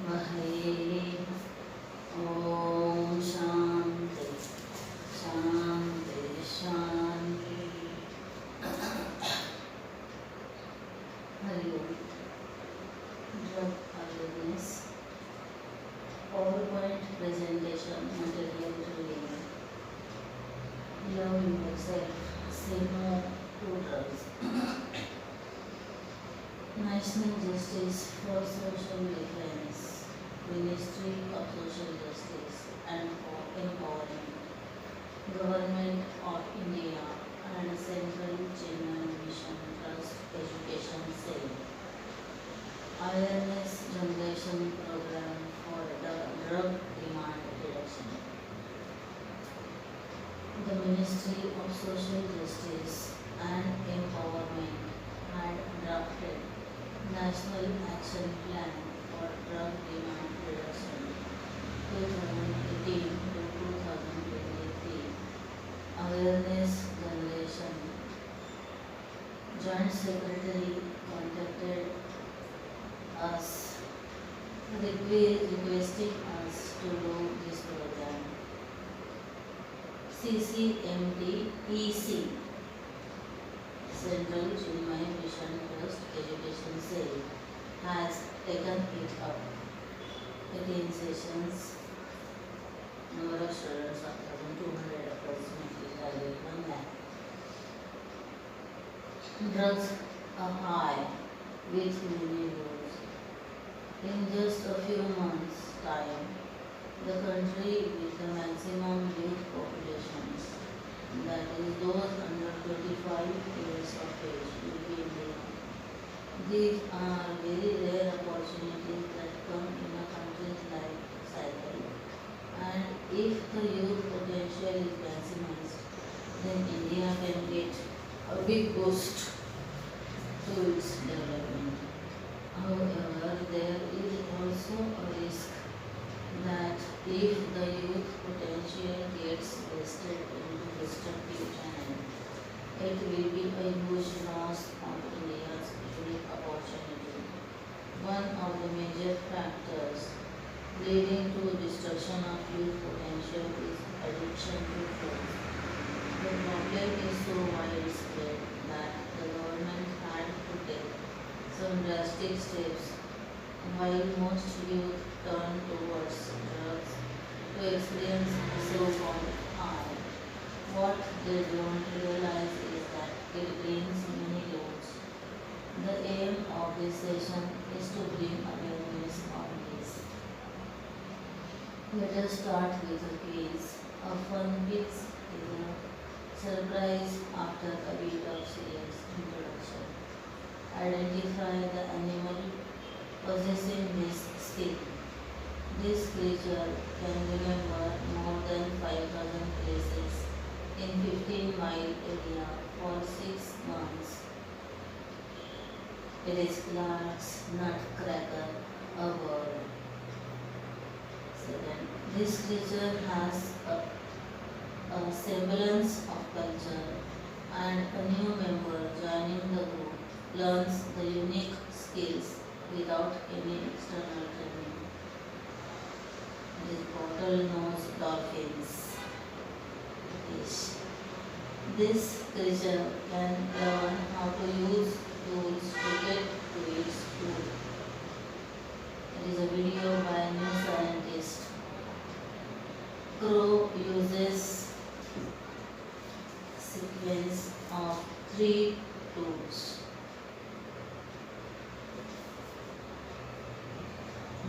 Vahe Om Shanti Shanti Shanti Hari Om. Drug awareness, PowerPoint presentation material training. Love yourself, say no to drugs. National Justice for Social Defense, Ministry of Social Justice and Empowerment, Government of India and Central Chennai Mission Trust Education Cell. Awareness Generation Program for Drug Demand Reduction. The Ministry of Social Justice and Empowerment had drafted National Action Plan for Drug Demand Reduction 2018 to 2023. Awareness Generation. Joint Secretary contacted us requesting us to do this program. CCMD EC Central Chennai Mission Trust Education Cell has taken it up. 18 sessions, number of students of 1200 approximately, target 1 lakh. Drugs are high with many use. In just a few months' time, the country with the maximum youth population, that is those under 25 years of age, will be India. These are very rare opportunities that come in a country's life cycle, and if the youth potential is maximized, then India can get a big boost to its development. However, there is also a risk that if the youth potential gets wasted into destructive channel, it will be a huge loss of India's unique opportunity. One of the major factors leading to destruction of youth potential is addiction to drugs. The problem is so widespread that the government had to take some drastic steps. While most youth turn towards drugs to experience the so-called high, what they don't realize is that it brings many loads. The aim of this session is to bring awareness on this. Let us start with a quiz. A fun quiz is a surprise after a bit of serious introduction. Identify the animal possessing this skill. This creature can remember more than 5,000 places in 15-mile area for 6 months. It is Clark's nutcracker, a bird. Second, this creature has a semblance of culture, and a new member joining the group learns the unique skills without any external training. This bottlenose dolphins. Fish. This creature can learn how to use tools to get to its food. It is a video by a new scientist. Crow uses sequence of 3 tools.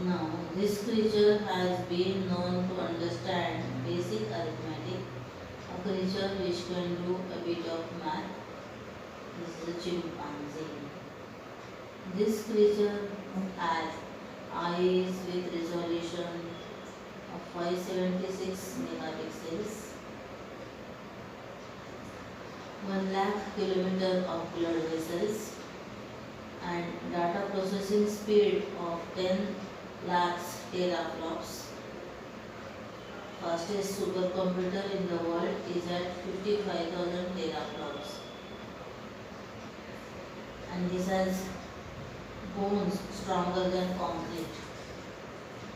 Now, this creature has been known to understand basic arithmetic, a creature which can do a bit of math. This is a chimpanzee. This creature has eyes with resolution of 576 megapixels, 1 lakh kilometer of blood vessels, and data processing speed of 10 lakhs teraflops. Fastest supercomputer in the world is at 55,000 teraflops. And this has bones stronger than concrete.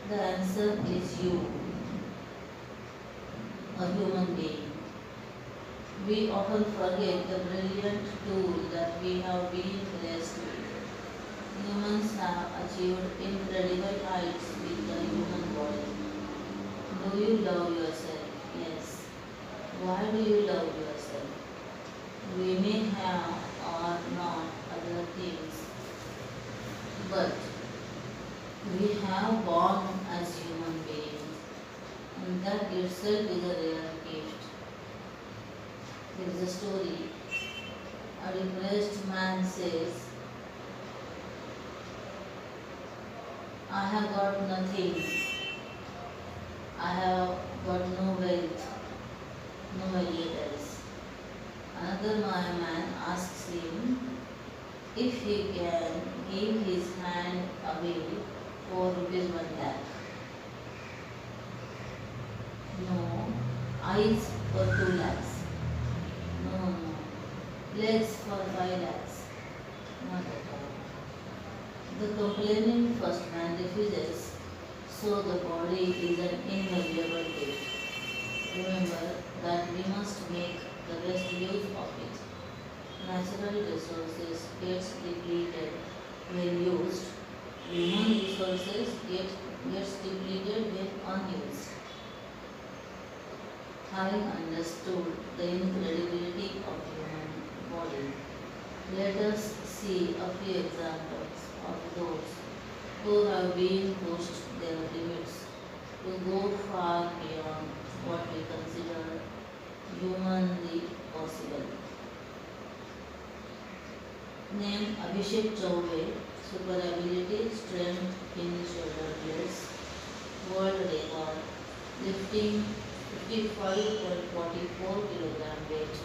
The answer is you, a human being. We often forget the brilliant tool that we have been blessed with. Humans have achieved incredible heights with the human body. Do you love yourself? Yes. Why do you love yourself? We may have or not other things, but we have born as human beings, and that itself is a rare gift. There is a story. A depressed man says, I have got nothing. I have got no wealth, no relatives. Another man asks him if he can give his hand away for rupees 1 lakh. No. Eyes for 2 lakhs. No. Legs for 5 lakhs. Not at all. The complaining first man refuses, so the body is an invaluable gift. Remember that we must make the best use of it. Natural resources gets depleted when used. Human resources gets depleted when unused. Having understood the incredibility of human body, let us see a few examples of those who have been pushed their limits to go far beyond what we consider humanly possible. Name Abhishek Chaubey, super ability, strength in shoulder blades, world record, lifting 55.44 kilogram weight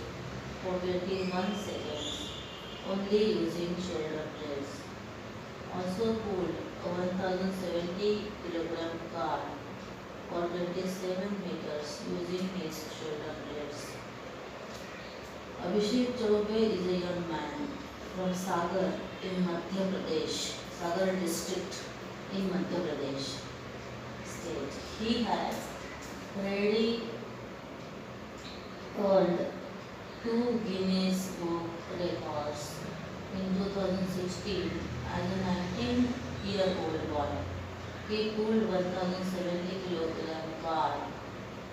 for 21 seconds, only using shoulder blades. Also pulled a 1070 kilogram car for 27 meters using his shoulder blades. Abhishek Chaubey is a young man from Sagar in Madhya Pradesh, Sagar district in Madhya Pradesh state. He has already earned 2 Guinness Book records in 2016 as a 19-year-old boy. He pulled 1070 kilogram bar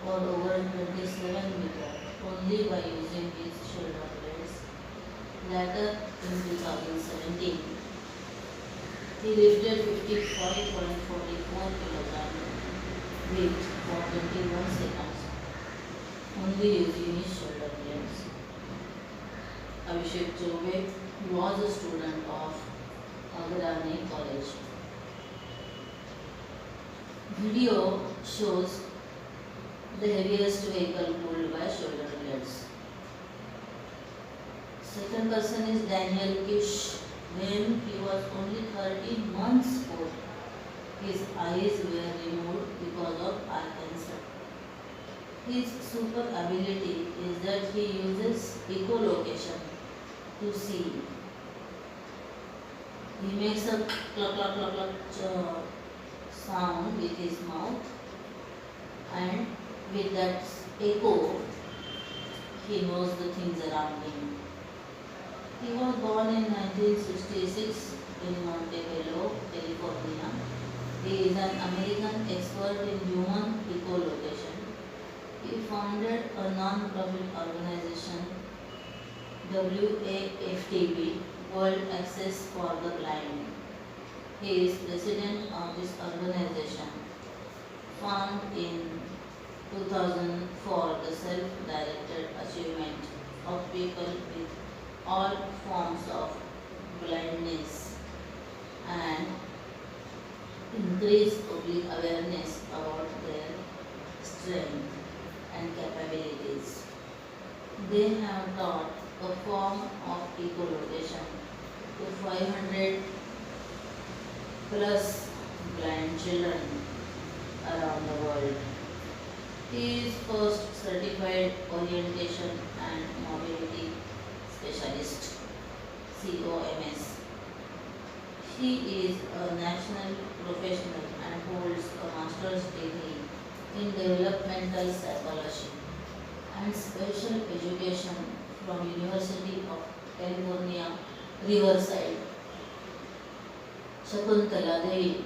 for over 27 meters only by using his shoulder blades. Later in 2017, he lifted 55.44 kilogram weight for 21 seconds only using his shoulder blades. Abhishek Chaubey was a student of Agrani College. Video shows the heaviest vehicle pulled by shoulder blades. Second person is Daniel Kish. When he was only 13 months old, his eyes were removed because of eye cancer. His super ability is that he uses echolocation to see. He makes a cluck cluck cluck cluck sound with his mouth, and with that echo he knows the things around him. He was born in 1966 in Montebello, California. He is an American expert in human echolocation. He founded a non-profit organization, WAFTB, World Access for the Blind. He is president of this organization, formed in 2004, the self-directed achievement of people with all forms of blindness, and increase public awareness about their strength and capabilities. They have taught a form of echolocation to 500 plus blind children around the world. He is first certified orientation and mobility specialist, COMS. He is a national professional and holds a in developmental psychology and special education from University of California, Riverside. Shakuntala Devi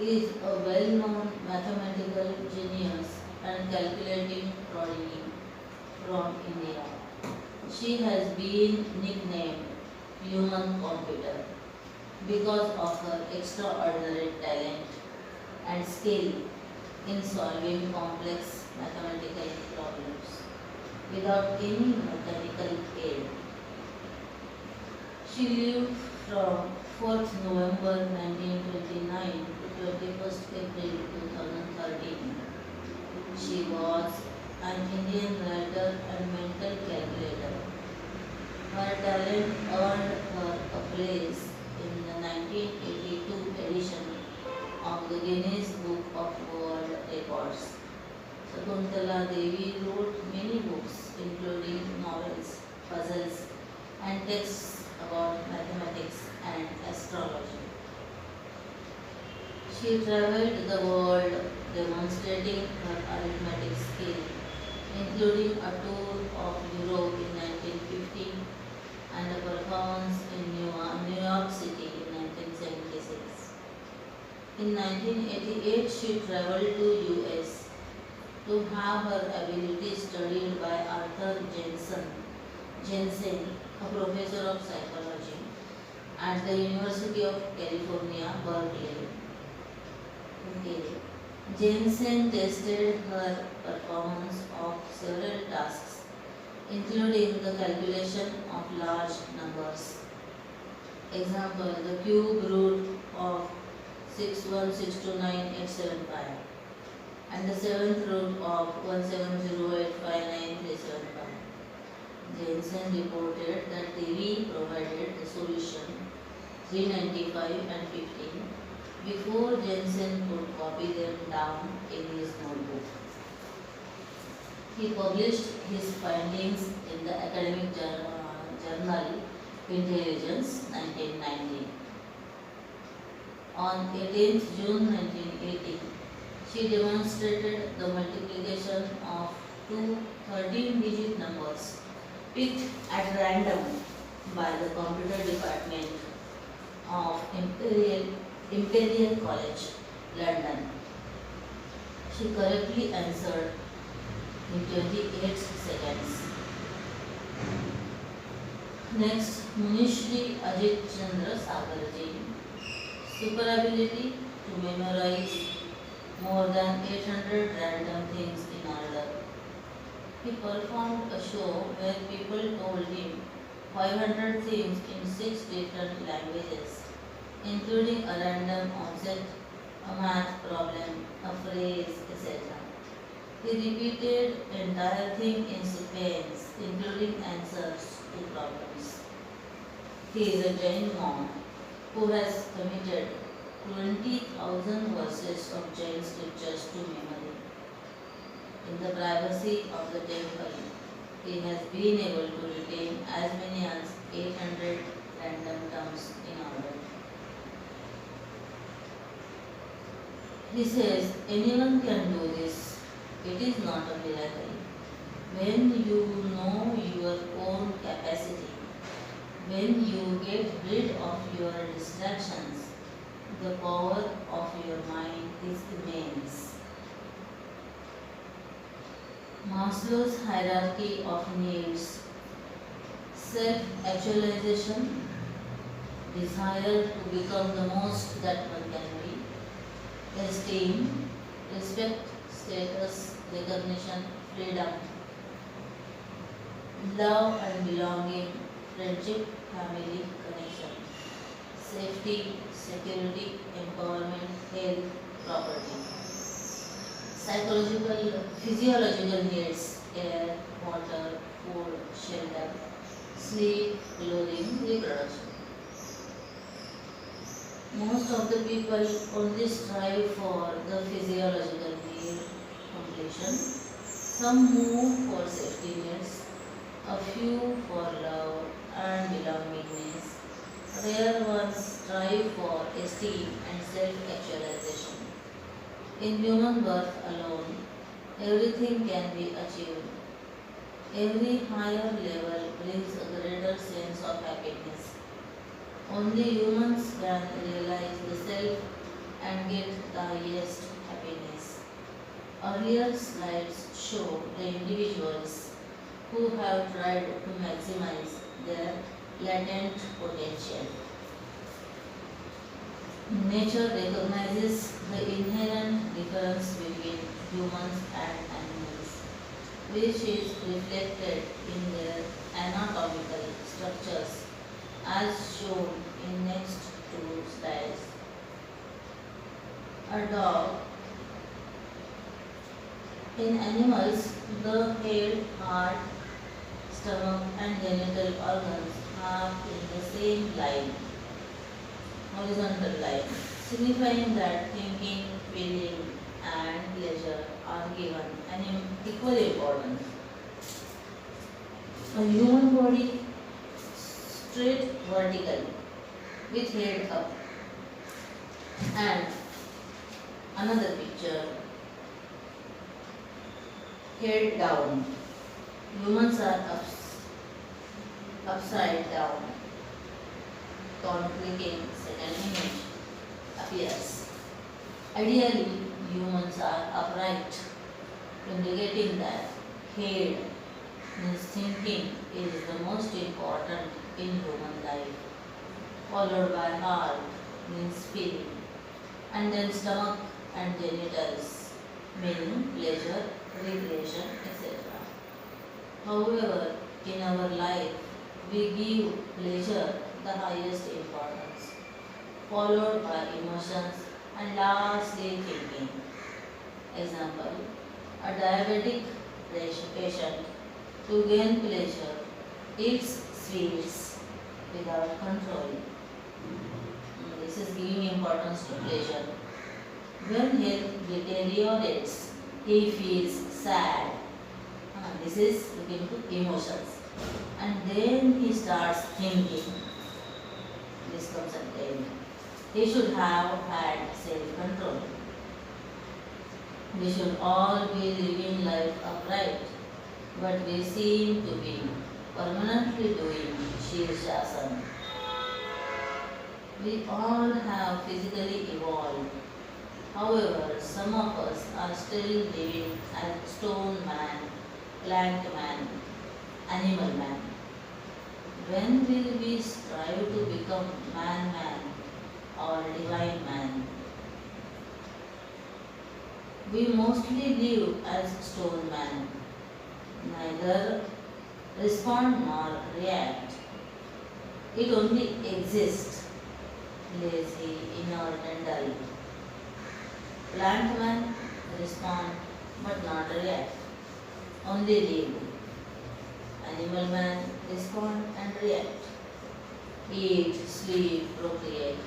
is a well-known mathematical genius and calculating prodigy from India. She has been nicknamed human computer because of her extraordinary talent and skill in solving complex mathematical problems without any mechanical aid. She lived from 4th November 1929 to 21st April 2013. She was an Indian writer and mental calculator. Her talent earned her a place in the 1982 edition of the Guinness Book of World Records. Shakuntala Devi wrote many books, including novels, puzzles, and texts about mathematics and astrology. She traveled the world demonstrating her arithmetic skill, including a tour of Europe in 1950 and a performance in New York City in 1976. In 1988, she traveled to US to have her ability studied by Arthur Jensen, a professor of psychology at the University of California, Berkeley. Okay. Jensen tested her performance of several tasks, including the calculation of large numbers. Example, the cube root of 61629,875 and the seventh root of 170859375. Jensen reported that Devi provided the solution 395 and 15 before Jensen could copy them down in his notebook. He published his findings in the academic journal Intelligence 1990. On 18th June 1980, she demonstrated the multiplication of two 13-digit numbers picked at random by the computer department of Imperial College, London. She correctly answered in 28 seconds. Next, Munishri Ajit Chandra Sagarji. Super ability to memorize more than 800 random things in order. He performed a show where people told him 500 things in 6 different languages, including a random object, a math problem, a phrase, etc. He repeated entire thing in sequence, including answers to problems. He is a Jain monk who has committed 20,000 verses of Jain scriptures to memory. In the privacy of the temple, he has been able to retain as many as 800 random terms in order. He says, anyone can do this. It is not a miracle. When you know your own capacity, when you get rid of your distractions, the power of your mind is immense. Maslow's hierarchy of needs: self-actualization, desire to become the most that one can be, esteem, respect, status, recognition, freedom, love and belonging, friendship, family, connection, safety, security, empowerment, health, property. Physiological needs: air, water, food, shelter, sleep, clothing, reproduction. Most of the people only strive for the physiological need completion. Some move for safety nets, a few for love and belongingness. Rare ones strive for esteem and self-actualization. In human birth alone, everything can be achieved. Every higher level brings a greater sense of happiness. Only humans can realize the self and get the highest happiness. Earlier slides show the individuals who have tried to maximize their latent potential. Nature recognizes the inherent difference between humans and animals, which is reflected in their anatomical structures as shown in next two slides. A dog. In animals, the head, heart, stomach and genital organs are in the same line, horizontal line, signifying that thinking, feeling and pleasure are given an equal importance. A human body straight vertical with head up, and another picture head down. Humans are upside down. Clicking second image appears. Ideally, humans are upright, indicating that head means thinking is the most important in human life, followed by heart means feeling, and then stomach and genitals meaning pleasure, recreation, etc. However, in our life, we give pleasure the highest importance, followed by emotions and lastly thinking. Example, a diabetic patient to gain pleasure eats sweets without control. This is giving importance to pleasure. When health deteriorates, he feels sad. This is looking to emotions. And then he starts thinking. This comes at the end. He should have had self-control. We should all be living life upright, but we seem to be permanently doing Shirshasana. We all have physically evolved. However, some of us are still living as stone man, plant man, animal man. When will we strive to become man or divine man? We mostly live as stone man, neither respond nor react. It only exists, lazy, inert and dull. Plant man respond but not react, only live. Animal man respond and react, eat, sleep, procreate.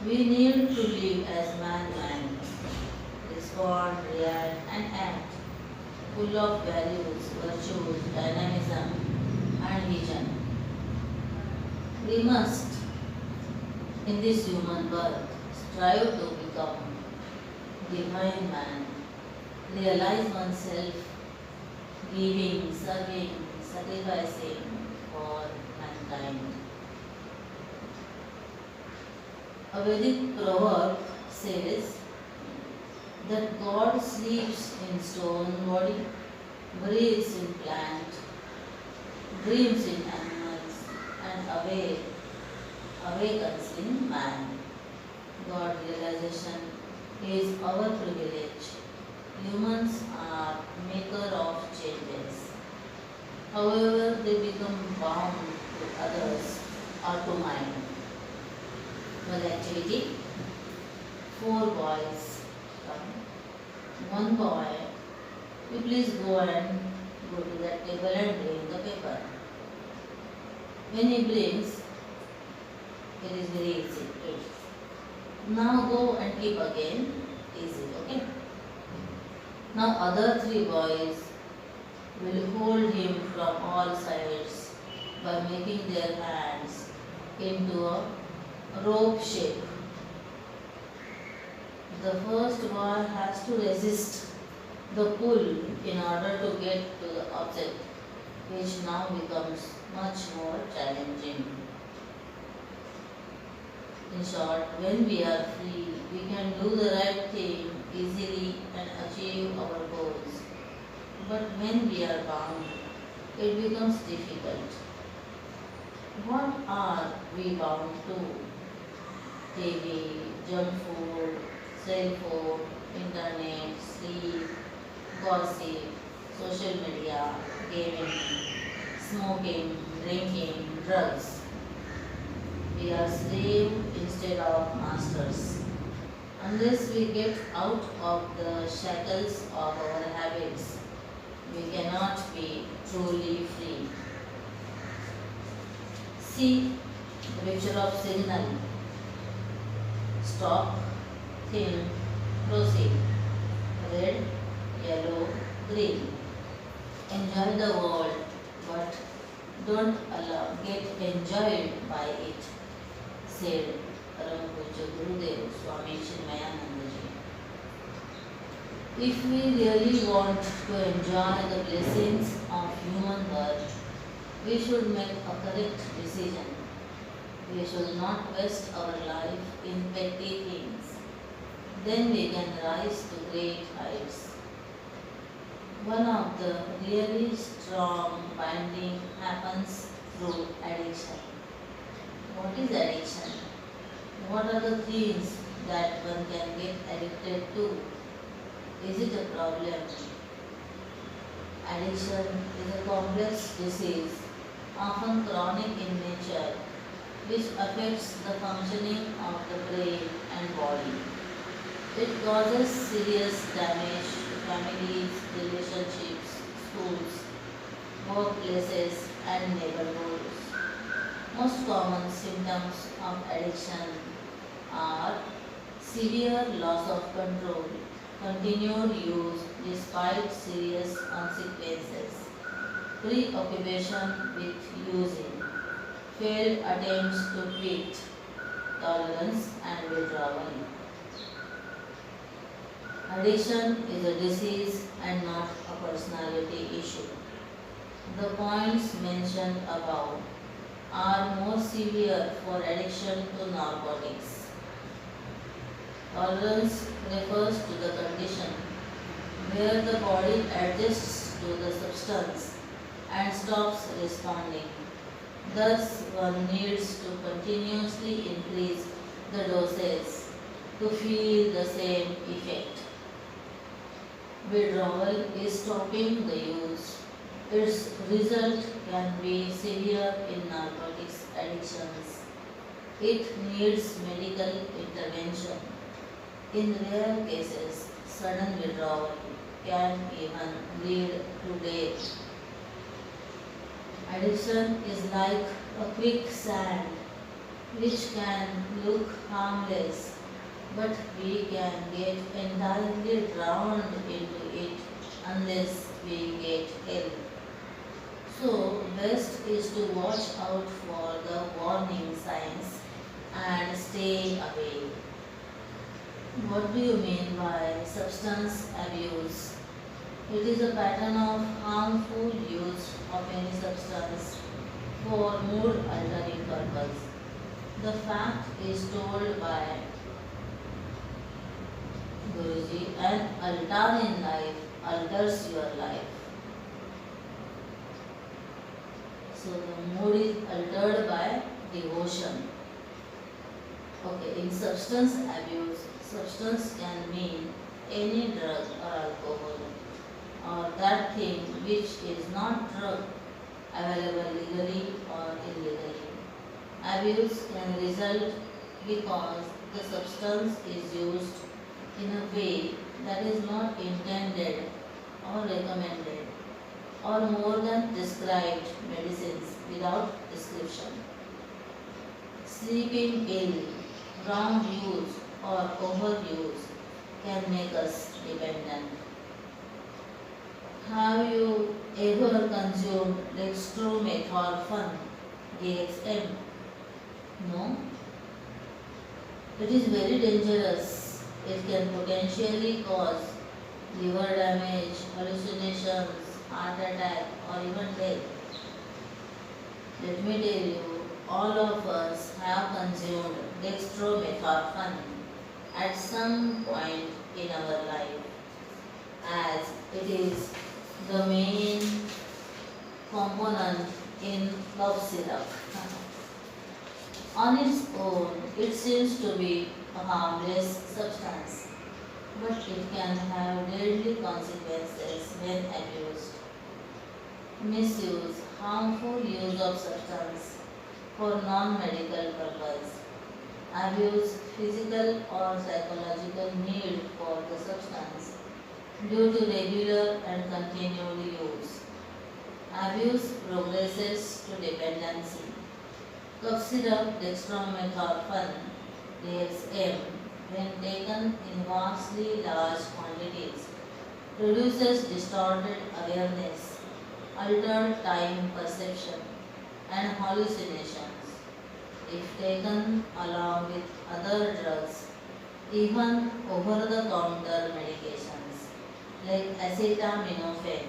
We need to live as man, respond, react and act, full of values, virtues, dynamism and vision. We must, in this human birth, strive to become divine man, realize oneself, giving, serving, sacrificing for mankind. A Vedic proverb says that God sleeps in stone body, breathes in plant, dreams in animals, and awakens in man. God realization is our privilege. Humans are maker of changes. However, they become bound to others or to mind. Well, activity, 4 boys come. One boy, you please go to that table and bring the paper. When he brings, it is very easy. Now go and keep again, easy, okay? Now other 3 boys will hold him from all sides by making their hands into a rope shape. The first boy has to resist the pull in order to get to the object, which now becomes much more challenging. In short, when we are free, we can do the right thing easily and achieve our goals. But when we are bound, it becomes difficult. What are we bound to? TV, junk food, cell phone, internet, sleep, gossip, social media, gaming, smoking, drinking, drugs. We are slaves instead of masters. Unless we get out of the shackles of our habits, we cannot be truly free. See the picture of signal. Stop, think, proceed. Red, yellow, green. Enjoy the world, but don't get enjoyed by it, said Parampuja Gurudev Swami Chinmayanandaji. If we really want to enjoy the blessings of human birth, we should make a correct decision. We should not waste our life in petty things. Then we can rise to great heights. One of the really strong binding happens through addiction. What is addiction? What are the things that one can get addicted to? Is it a problem? Addiction is a complex disease, often chronic in nature, which affects the functioning of the brain and body. It causes serious damage to families, relationships, schools, workplaces, and neighborhoods. Most common symptoms of addiction are severe loss of control, continued use despite serious consequences, preoccupation with using, failed attempts to quit, tolerance and withdrawal. Addiction is a disease and not a personality issue. The points mentioned above are more severe for addiction to narcotics. Tolerance refers to the condition where the body adjusts to the substance and stops responding. Thus, one needs to continuously increase the doses to feel the same effect. Withdrawal is stopping the use. Its result can be severe in narcotics addictions. It needs medical intervention. In rare cases, sudden withdrawal can even lead to death. Addiction is like a quicksand which can look harmless, but we can get entirely drowned into it unless we get help. So, best is to watch out for the warning signs and stay away. What do you mean by substance abuse? It is a pattern of harmful use of any substance for mood altering purpose. The fact is told by Guruji, an altar in life alters your life. So the mood is altered by devotion. Okay, in substance abuse, substance can mean any drug or alcohol or that thing which is not drug available legally or illegally. Abuse can result because the substance is used in a way that is not intended or recommended, or more than prescribed medicines without prescription. Sleeping ill, wrong use or overuse can make us dependent. Have you ever consumed dextromethorphan, DXM? No? It is very dangerous. It can potentially cause liver damage, hallucinations, heart attack, or even death. Let me tell you, all of us have consumed dextromethorphan at some point in our life, as it is the main component in cough syrup. On its own, it seems to be a harmless substance, but it can have deadly consequences when abused. Misuse, harmful use of substance for non-medical purpose. Abuse, physical or psychological need for the substance due to regular and continued use. Abuse progresses to dependency. Cough syrup dextromethorphan DXM, when taken in vastly large quantities, produces distorted awareness, altered time perception, and hallucinations. If taken along with other drugs, even over-the-counter medications like acetaminophen,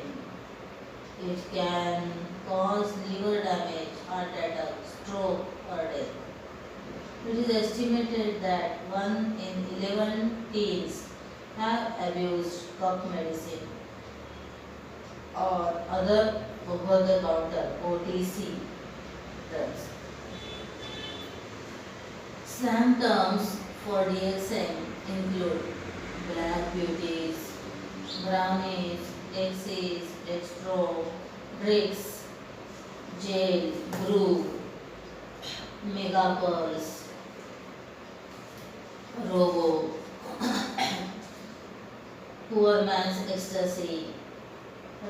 it can cause liver damage, heart attack, stroke, or death. It is estimated that 1 in 11 teens have abused cough medicine or other over-the-counter OTC drugs. Slang terms for DXM include black beauties, brownies, Dexys, Dextro, Drix, Jail, Brew, Mega Pearls, Robo, Poor Man's Ecstasy,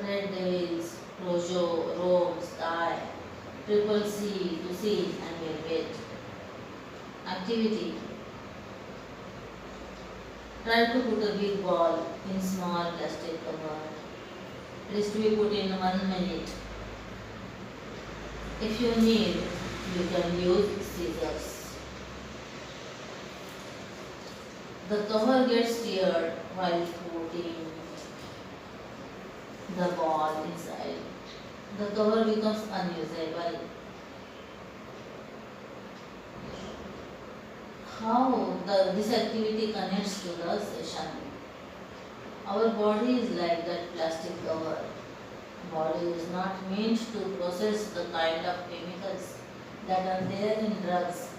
Red Devils, Rojo, Rome, Sky, Triple C, Lucine, and Velvet. Activity: try to put a big ball in small plastic cover. It is to be put in 1 minute. If you need, you can use scissors. The cover gets teared while putting the ball inside. The cover becomes unusable. How this activity connects to the session? Our body is like that plastic cover. Body is not meant to process the kind of chemicals that are there in drugs,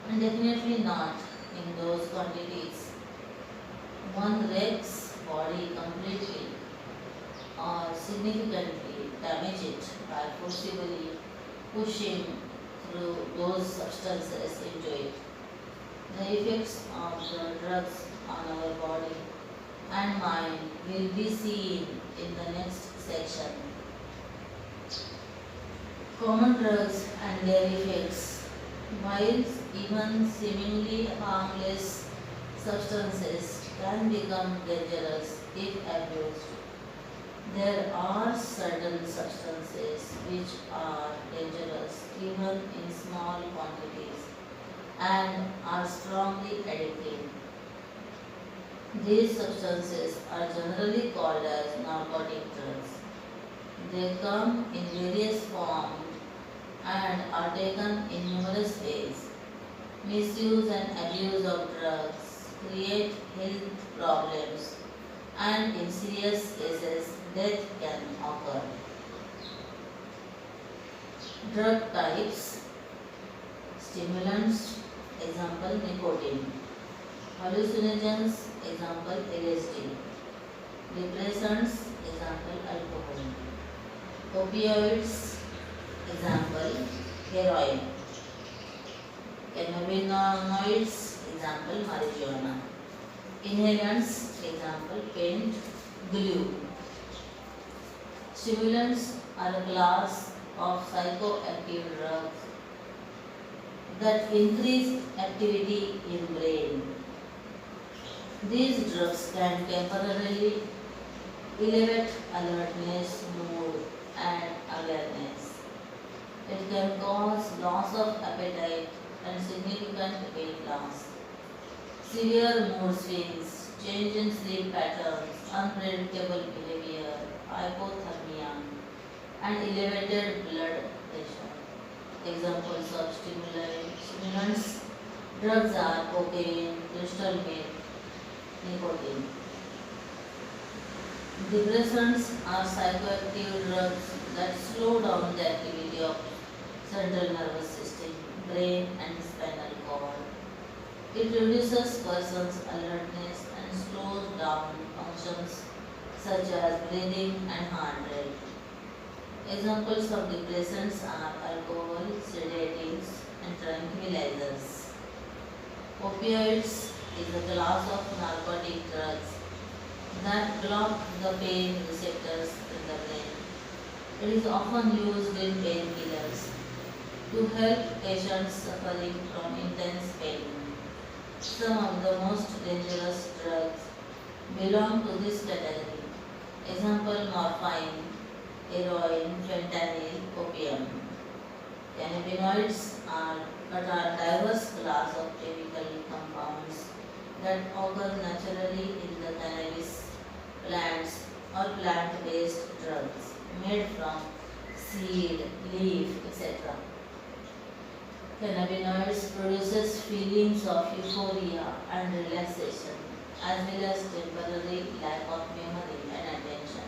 and definitely not in those quantities. One wrecks body completely or significantly damage it by forcibly pushing through those substances into it. The effects of the drugs on our body and mind will be seen in the next section. Common drugs and their effects. While even seemingly harmless substances can become dangerous if abused, there are certain substances which are dangerous even in small quantities and are strongly addictive. These substances are generally called as narcotic drugs. They come in various forms and are taken in numerous ways. Misuse and abuse of drugs create health problems, and in serious cases, death can occur. Drug types: stimulants, example nicotine; hallucinogens, example LSD; depressants, example alcohol; opioids, example heroin; cannabinoids, example marijuana; inhalants, example paint, glue. Stimulants are a class of psychoactive drugs that increase activity in brain. These drugs can temporarily elevate alertness, mood, and awareness. It can cause loss of appetite and significant weight loss. Severe mood swings, change in sleep patterns, unpredictable behavior, hypothermia, and elevated blood pressure. Examples of stimulants drugs are cocaine, crystal meth, nicotine. Depressants are psychoactive drugs that slow down the activity of central nervous system, brain and spinal cord. It reduces person's alertness and slows down functions such as breathing and heart rate. Examples of depressants are alcohol, sedatives, and tranquilizers. Opioids is a class of narcotic drugs that block the pain receptors in the brain. It is often used in painkillers to help patients suffering from intense pain. Some of the most dangerous drugs belong to this category. Example morphine, heroin, fentanyl, opium. Cannabinoids are a diverse class of chemical compounds that occur naturally in the cannabis plants or plant-based drugs made from seed, leaf, etc. Cannabinoids produces feelings of euphoria and relaxation as well as temporary lack of memory and attention.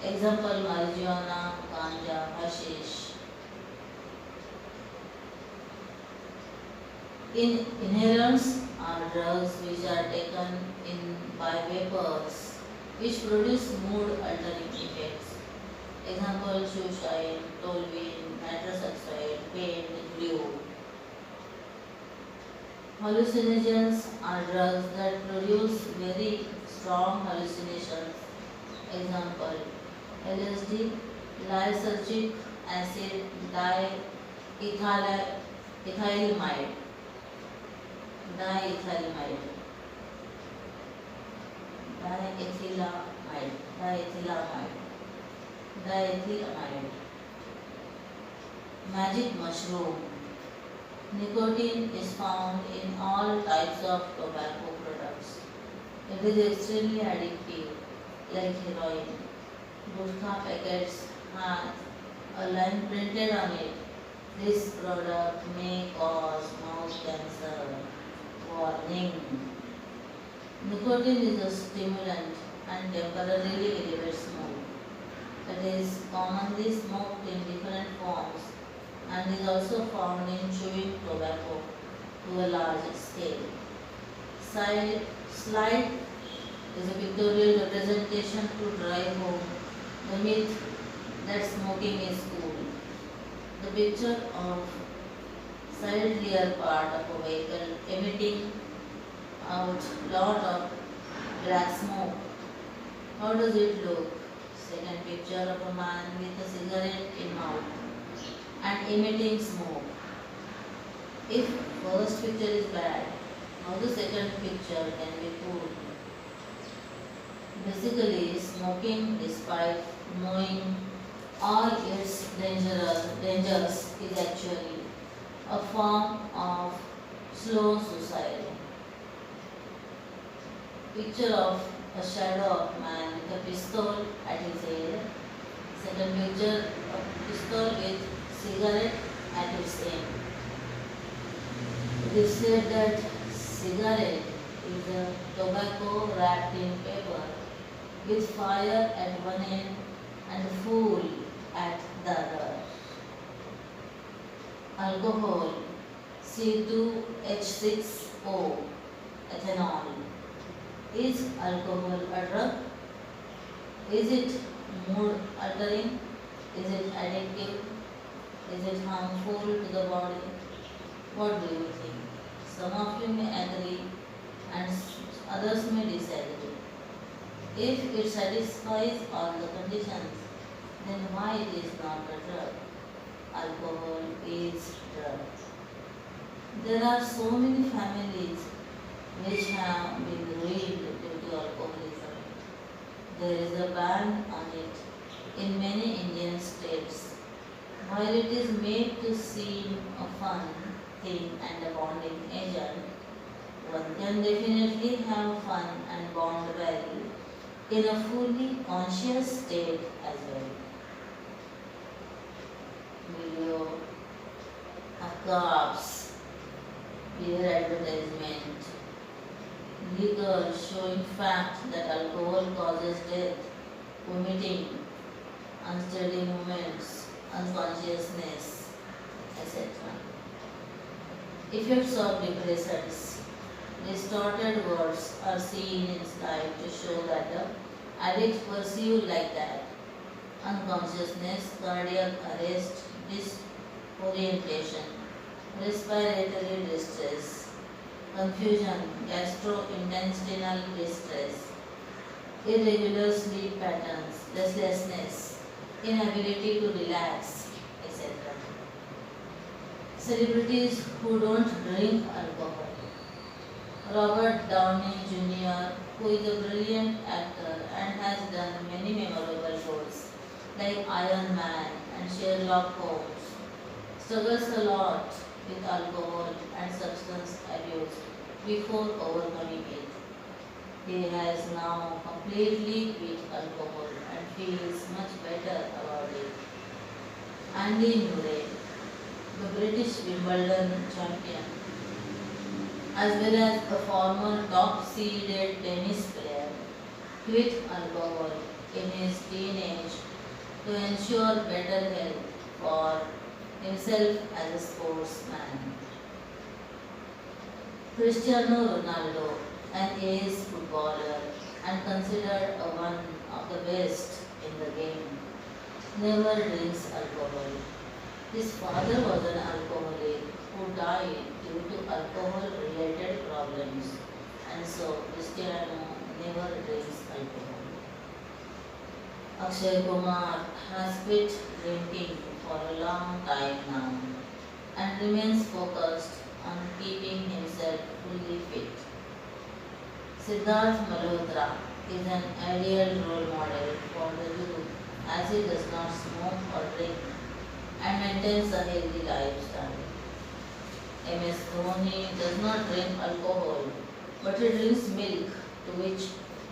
Example marijuana, ganja, hashish. Inhalants are drugs which are taken in by vapors which produce mood altering effects. Example shoeshine, toluene, nitrous oxide, paint, glue. Hallucinogens are drugs that produce very strong hallucinations. Example LSD, lysergic acid, diethylamide, diethylamide, diethylamide, diethylamide, diethylamide. Magic mushroom. Nicotine is found in all types of tobacco products. It is extremely addictive, like heroin. Gutkha packets have a line printed on it. This product may cause mouth cancer. Warning. Nicotine is a stimulant and temporarily elevates mood. It is commonly smoked in different forms and is also found in chewing tobacco to a large scale. Slide is a pictorial representation to drive home the myth that smoking is cool. The picture of side rear part of a vehicle emitting out lot of black smoke. How does it look? Second picture of a man with a cigarette in mouth and emitting smoke. If first picture is bad, how the second picture can be good? Basically, smoking, despite knowing all its dangers, is actually a form of slow suicide. Picture of a shadow of man with a pistol at his head. Second picture of pistol with cigarette at its end. It is said that cigarette is a tobacco wrapped in paper with fire at one end and fuel at the other. Alcohol, C2H6O, ethanol. Is alcohol a drug? Is it mood altering? Is it addictive? Is it harmful to the body? What do you think? Some of you may agree and others may disagree. If it satisfies all the conditions, then why it is not a drug? Alcohol is drug. There are so many families which have been ruined due to alcoholism. There is a ban on it in many Indian states. While it is made to seem a fun thing and a bonding agent, one can can definitely have fun and bond well in a fully conscious state as well. Video of carbs, beer advertisement, liquor showing fact that alcohol causes death, vomiting, unsteady movements, unconsciousness, etc. Effects of depressants. Distorted words are seen in slide to show that the addict perceived like that. Unconsciousness, cardiac arrest, disorientation, respiratory distress, confusion, gastrointestinal distress, irregular sleep patterns, restlessness, inability to relax, etc. Celebrities who don't drink alcohol. Robert Downey Jr., who is a brilliant actor and has done many memorable roles like Iron Man and Sherlock Holmes, struggles a lot with alcohol and substance abuse before overcoming it. He has now completely quit alcohol and feels much better about it. Andy Murray, the British Wimbledon champion, as well as a former top-seeded tennis player, quit alcohol in his teenage to ensure better health for himself as a sportsman. Cristiano Ronaldo, an ace footballer and considered one of the best in the game, never drinks alcohol. His father was an alcoholic who died due to alcohol-related problems, and so Cristiano never drinks alcohol. Akshay Kumar has quit drinking for a long time now and remains focused on keeping himself fully fit. Siddharth Malhotra is an ideal role model for the youth as he does not smoke or drink and maintains a healthy lifestyle. MS Dhoni does not drink alcohol, but he drinks milk, to which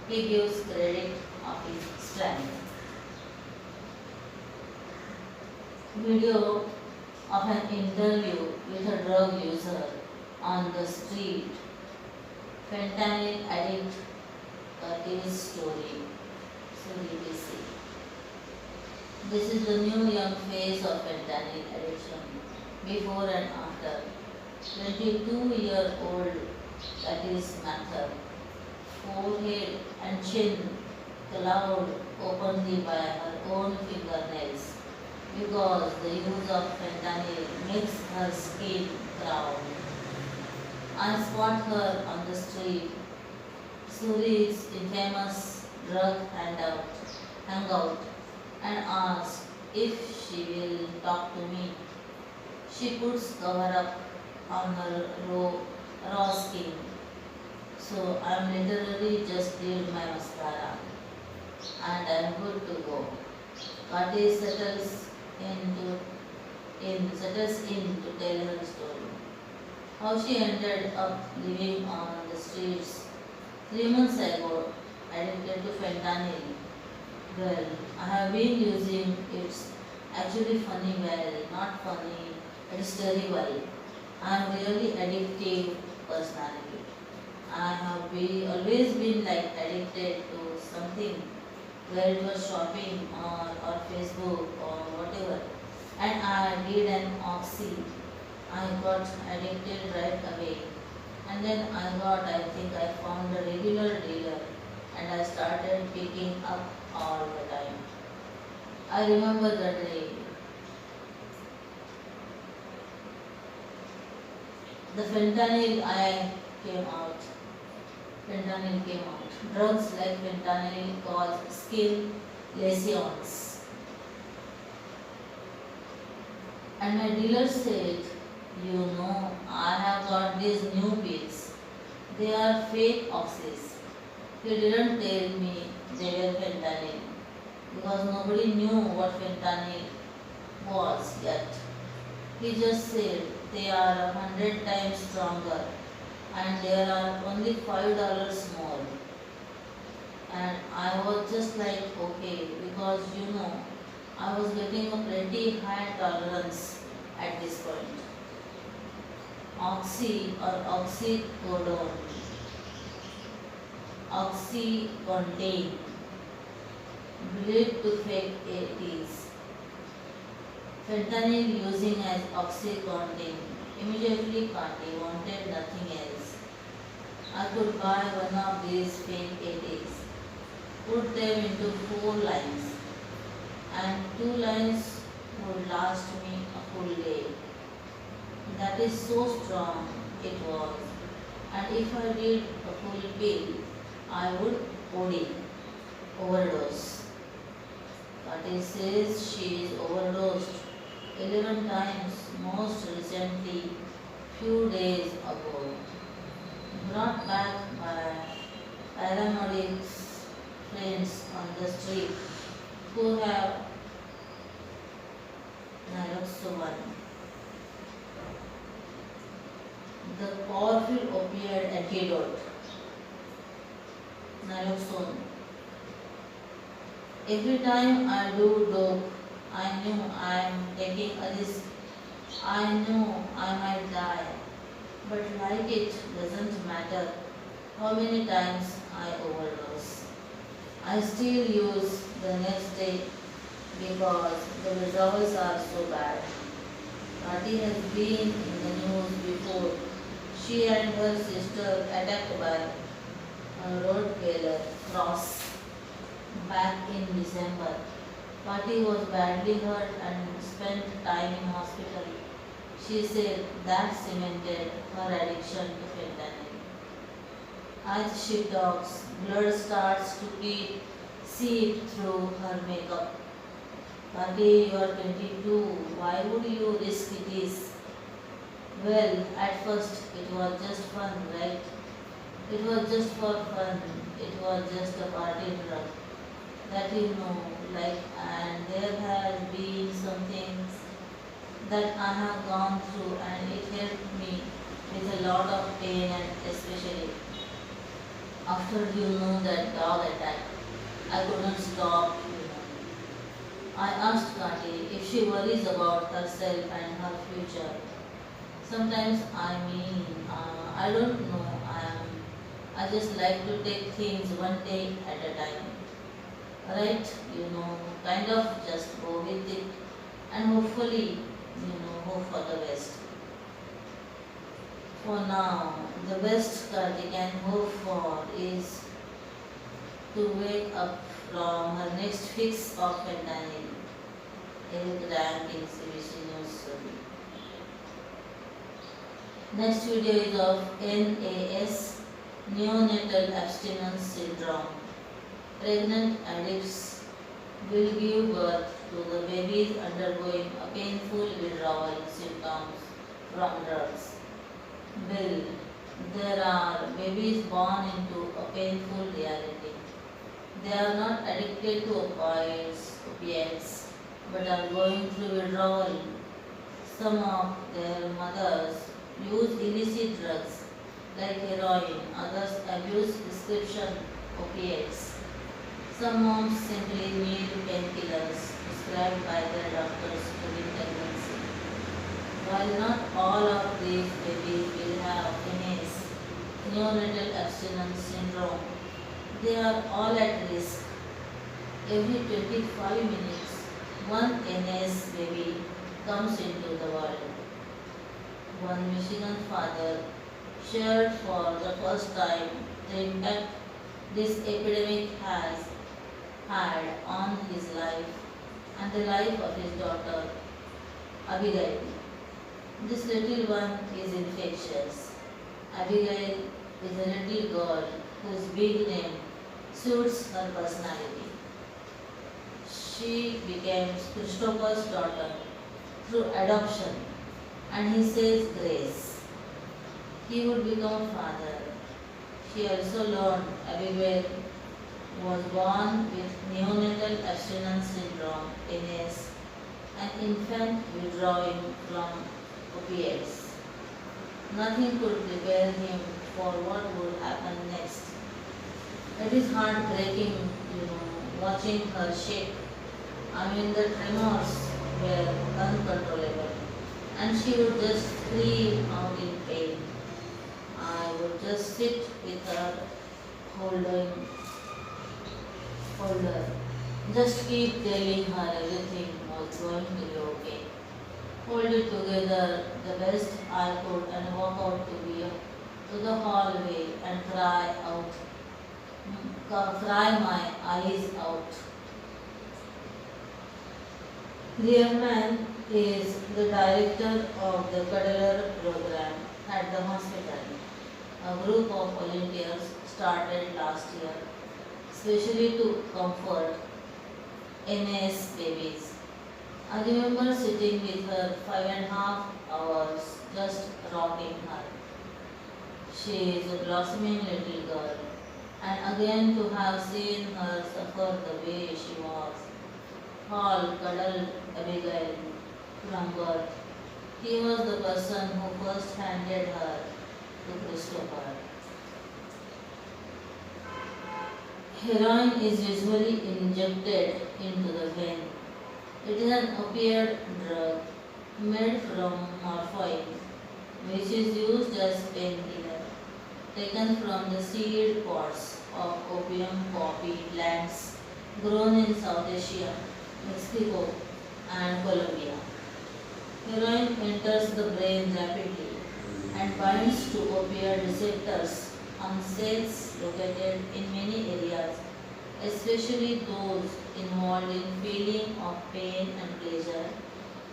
he gives credit of his strength. Video of an interview with a drug user on the street. Fentanyl addict his story. So we see. This is the new young face of fentanyl addiction, before and after. 22-year-old, that is Mather, forehead and chin cloud openly by her own fingernails because the use of fentanyl makes her skin brown. I spot her on the street. Suri's infamous drug hangout and ask if she will talk to me. She puts cover up on her raw skin. So I am literally just did my mascara and I am good to go. Kati settles in to tell her story. How she ended up living on the streets 3 months ago, addicted to fentanyl. Well, I have been using it's actually funny, well, not funny, it's terrible. I am really addictive personality. I have always been like addicted to something, where it was shopping or Facebook or whatever. And I did an oxy. I got addicted right away. And then I think I found a regular dealer and I started picking up all the time. I remember the day. The came out. Fentanyl came out. Drugs like fentanyl cause skin lesions. And my dealer said, I have got these new pills. They are fake oxys. He didn't tell me they were fentanyl because nobody knew what fentanyl was yet. He just said they are 100 times stronger and there are only $5 more. And I was just like, okay, because I was getting a pretty high tolerance at this point. Oxy or oxycodone, oxycontin, believed to fake ATs. Fentanyl using as oxycontin. Immediately Kati wanted nothing else. I could buy one of these fake ATs, put them into 4 lines, and 2 lines would last me a full day. That is so strong it was. And if I did a full pill, I would OD, overdose. Kati says she is overdosed 11 times, most recently, few days ago. Brought back by paramedics friends on the street who have naloxone, the powerful opioid antidote, naloxone. Every time I do dope, I knew I am taking a risk. I know I might die, but like it doesn't matter how many times I overdose. I still use the next day because the withdrawals are so bad. Kati has been in the news before. She and her sister attacked by a Rottweiler cross back in December. Kati was badly hurt and spent time in hospital. She said that cemented her addiction to fentanyl. As she talks, blood starts to seep through her makeup. Kati, you are 22. Why would you risk this? Well, at first it was just fun, right? It was just for fun. It was just a party drug that and there has been some things that I have gone through and it helped me with a lot of pain and especially after that dog attack. I couldn't stop. I asked Kati if she worries about herself and her future. Sometimes I don't know. I just like to take things one day at a time. Right? Kind of just go with it and hopefully, hope for the best. For now, the best Kati can hope for is to wake up from her next fix of fentanyl. Eric Rank in CBC News. Next video is of NAS, neonatal abstinence syndrome. Pregnant addicts will give birth to the babies undergoing a painful withdrawal symptoms from drugs. Bill, there are babies born into a painful reality. They are not addicted to opiates, but are going through withdrawal. Some of their mothers use illicit drugs like heroin, others abuse prescription opiates. Some moms simply need painkillers prescribed by their doctors during pregnancy. While not all of these babies will have NAS, neonatal abstinence syndrome, they are all at risk. Every 25 minutes, one NAS baby comes into the world. One Michigan father shared for the first time the impact this epidemic has had on his life and the life of his daughter, Abigail. This little one is infectious. Abigail is a little girl whose big name suits her personality. She became Christopher's daughter through adoption, and he says grace. He would become father. She also learned Abigail was born with neonatal abstinence syndrome, NAS, an infant withdrawing from opiates. Nothing could prepare him or what would happen next. It is heartbreaking, watching her shake. I mean, the tremors were uncontrollable, and she would just scream out in pain. I would just sit with her, holding, hold her, just keep telling her everything was going to be okay. Hold it together the best I could and walk out to the hallway and cry my eyes out. Learman is the director of the Cuddler program at the hospital. A group of volunteers started last year, especially to comfort NAS babies. I remember sitting with her 5.5 hours just rocking her. She is a blossoming little girl, and again to have seen her suffer the way she was. Paul cuddled Abigail from birth. He was the person who first handed her to Christopher. Heroin is usually injected into the vein. It is an opiate drug made from morphine, which is used as painkiller, taken from the seed pods of opium poppy plants grown in South Asia, Mexico, and Colombia. Heroin enters the brain rapidly and binds to opioid receptors on cells located in many areas, especially those involved in feeling of pain and pleasure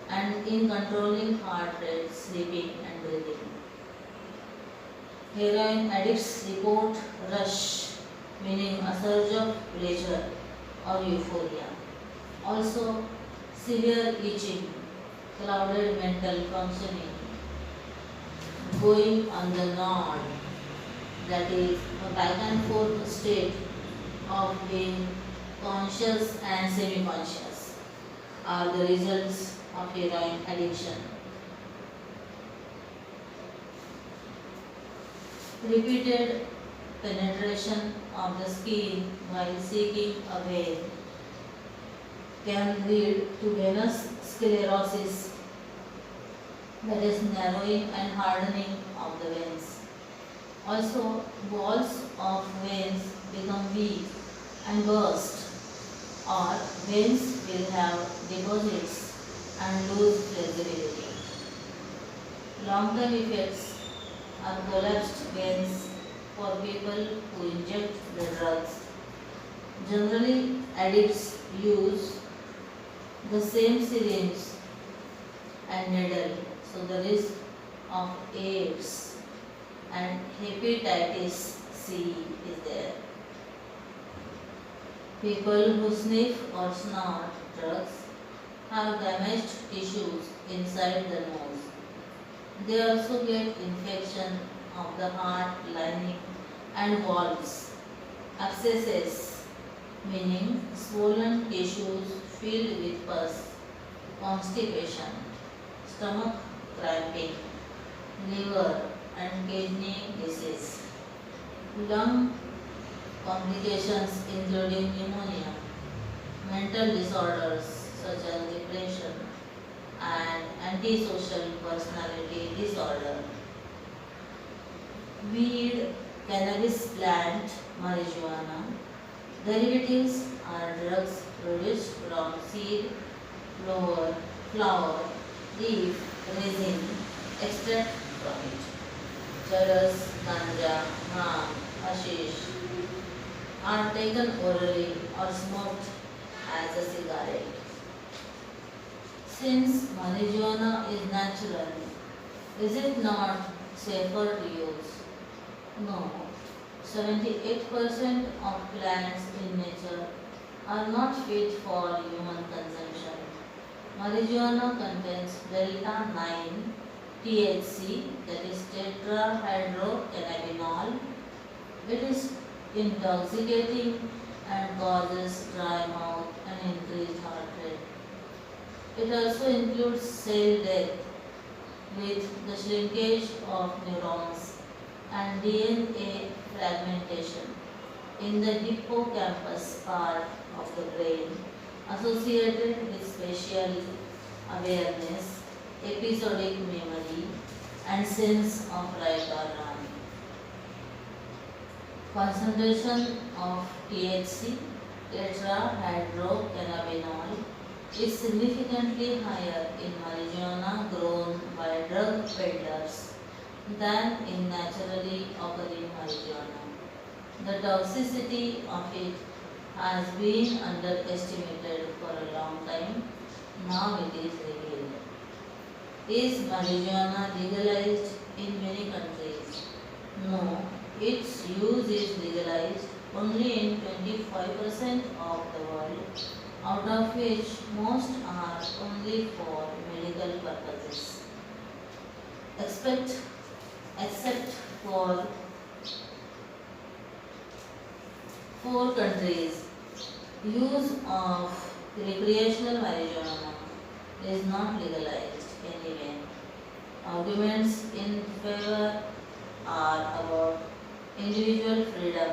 and in controlling heart rate, sleeping and breathing. Heroin addicts report rush, meaning a surge of pleasure or euphoria. Also, severe itching, clouded mental functioning, going on the nod, that is a back and forth state of being conscious and semi-conscious, are the results of heroin addiction. Repeated penetration of the skin while seeking a vein can lead to venous sclerosis, that is narrowing and hardening of the veins. Also, walls of veins become weak and burst, or veins will have deposits and lose flexibility. Long-term effects are collapsed veins for people who inject the drugs. Generally, addicts use the same syringe and needle, so the risk of AIDS and hepatitis C is there. People who sniff or snort drugs have damaged tissues inside the nose. They also get infection of the heart lining and valves, abscesses, meaning swollen tissues filled with pus, constipation, stomach cramping, liver and kidney disease, lung complications including pneumonia, mental disorders such as depression and antisocial personality disorder. Weed, cannabis plant, marijuana. Derivatives are drugs produced from seed, flower, leaf, resin, extract from it. Charas, ganja, bhang, hashish are taken orally or smoked as a cigarette. Since marijuana is natural, is it not safer to use? No. 78% of plants in nature are not fit for human consumption. Marijuana contains delta 9 THC, that is tetrahydrocannabinol. It is intoxicating and causes dry mouth and increased heart rate. It also includes cell death with the shrinkage of neurons and DNA fragmentation in the hippocampus part of the brain associated with spatial awareness, episodic memory, and sense of right or wrong. Concentration of THC, tetrahydrocannabinol, is significantly higher in marijuana grown by drug peddlers than in naturally occurring marijuana. The toxicity of it has been underestimated for a long time. Now it is revealed. Is marijuana legalized in many countries? No, its use is legalized only in 25% of the world, out of which most are only for medical purposes. Except, except for 4 countries, use of recreational marijuana is not legalized anywhere. Arguments in favor are about individual freedom,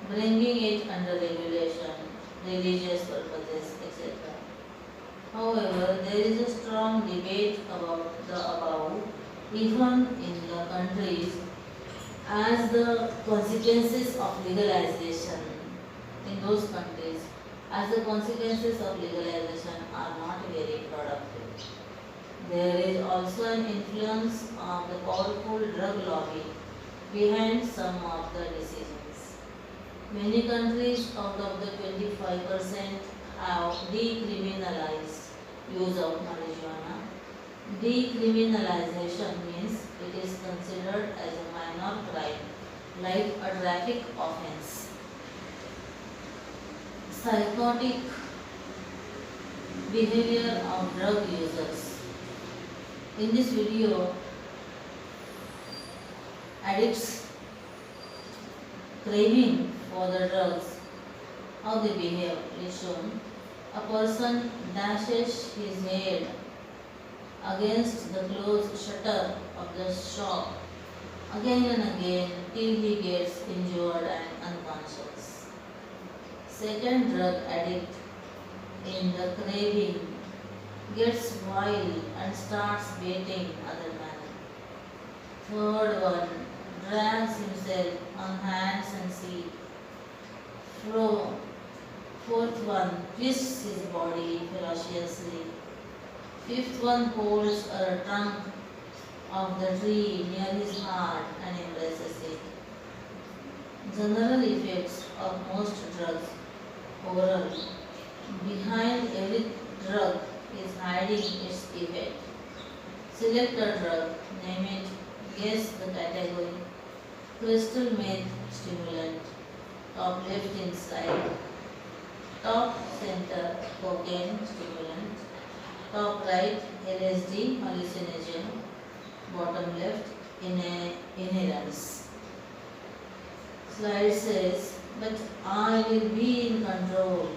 bringing it under regulation, religious purposes, etc. However, there is a strong debate about the above, even in the countries, as the consequences of legalization in those countries, as the consequences of legalization are not very productive. There is also an influence of the powerful drug lobby behind some of the decisions. Many countries out of the 25% have decriminalized use of marijuana. Decriminalization means it is considered as a minor crime, like a traffic offense. Psychotic behavior of drug users. In this video, addicts craving for the drugs, how they behave is shown. A person dashes his head against the closed shutter of the shop again and again till he gets injured and unconscious. Second drug addict in the craving gets wild and starts beating other men. Third one drags himself on hands and feet. Fourth one twists his body ferociously. Fifth one holds a trunk of the tree near his heart and embraces it. General effects of most drugs. Oral. Behind every drug is hiding its effect. Select a drug, name it, guess the category. Crystal meth stimulant, top left inside. Top center, cocaine stimulant. Top right, LSD hallucinogen. Bottom left, inhalants. Slide says, but I will be in control.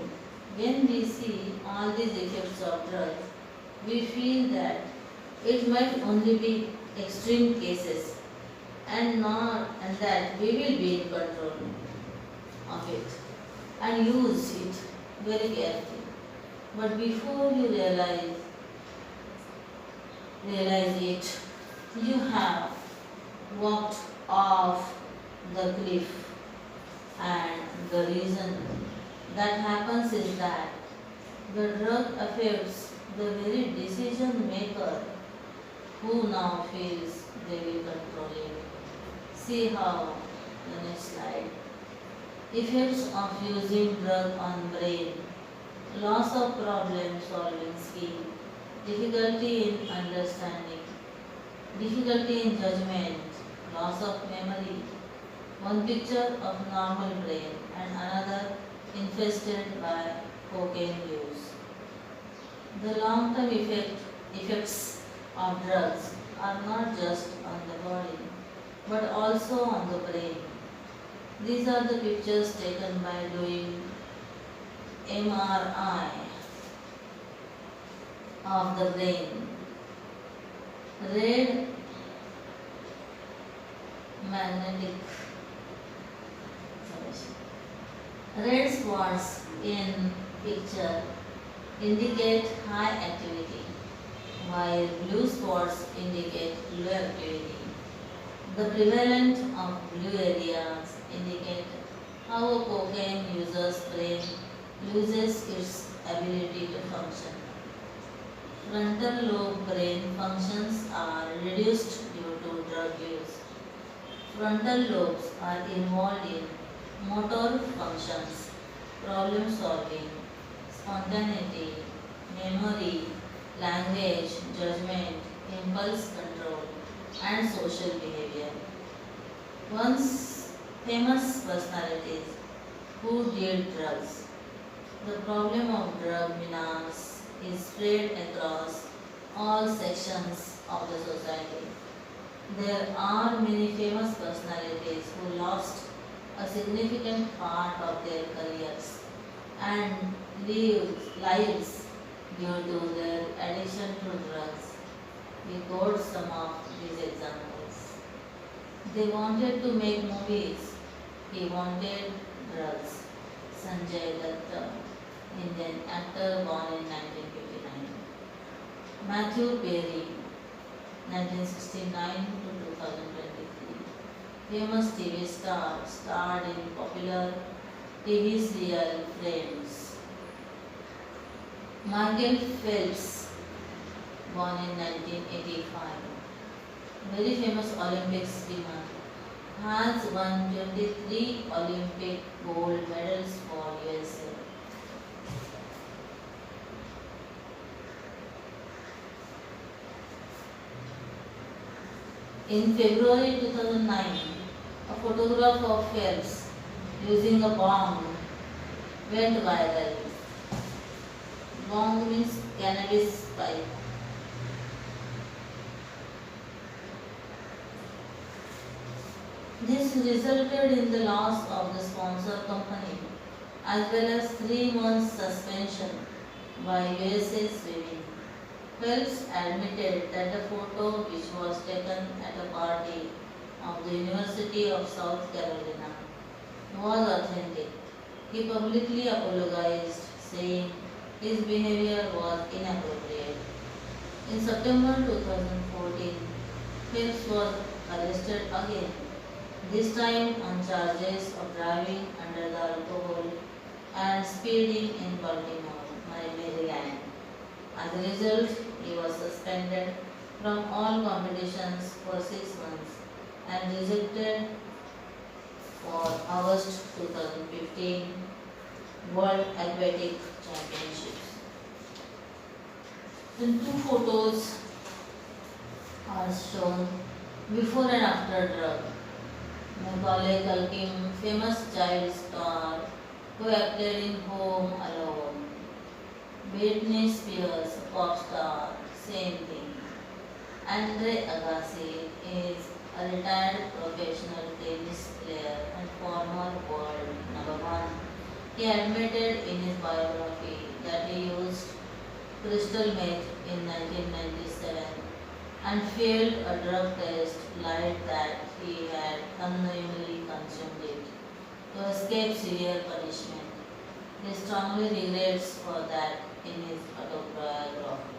When we see all these effects of drugs, we feel that it might only be extreme cases and that we will be in control of it and use it very carefully. But before you realize it, you have walked off the cliff. And the reason that happens is that the drug affects the very decision maker who now feels they will control it. See how the next slide. Effects of using drug on brain. Loss of problem solving skill. Difficulty in understanding. Difficulty in judgment. Loss of memory. One picture of normal brain and another infested by cocaine use. The long-term effects of drugs are not just on the body, but also on the brain. These are the pictures taken by doing MRI of the brain. Red magnetic observation. Red spots in picture indicate high activity, while blue spots indicate low activity. The prevalence of blue areas indicate how a cocaine user's brain loses its ability to function. Frontal lobe brain functions are reduced due to drug use. Frontal lobes are involved in motor functions, problem solving, spontaneity, memory, language, judgment, impulse control, and social behavior. Once famous personalities who did drugs. The problem of drug menace is spread across all sections of the society. There are many famous personalities who lost a significant part of their careers and lives due to their addiction to drugs. We quote some of these examples. They wanted to make movies. He wanted drugs. Sanjay Datta, Indian actor born in 1959. Matthew Perry, 1969 to 2023. Famous TV star, starred in popular TV serial Friends. Michael Phelps, born in 1985. Very famous Olympic swimmer. Has won 23 Olympic gold medals for USA. In February 2009, a photograph of Phelps using a bong went viral. Bong means cannabis pipe. This resulted in the loss of the sponsor company as well as 3 months suspension by USA Swimming. Phelps admitted that the photo, which was taken at a party of the University of South Carolina, was authentic. He publicly apologized, saying his behavior was inappropriate. In September 2014, Phelps was arrested again, this time on charges of driving under the alcohol and speeding in Baltimore, Maryland. As a result, he was suspended from all competitions for 6 months and rejected for August 2015 World Aquatic Championships. The 2 photos are shown before and after drug. Macaulay Culkin, famous child star who acted in Home Alone. Britney Spears, pop star, same thing. Andre Agassi is a retired professional tennis player and former world number 1. He admitted in his biography that he used crystal meth in 1997 and failed a drug test, lied that he had unknowingly consumed it to escape severe punishment. He strongly regrets for that in his autobiography.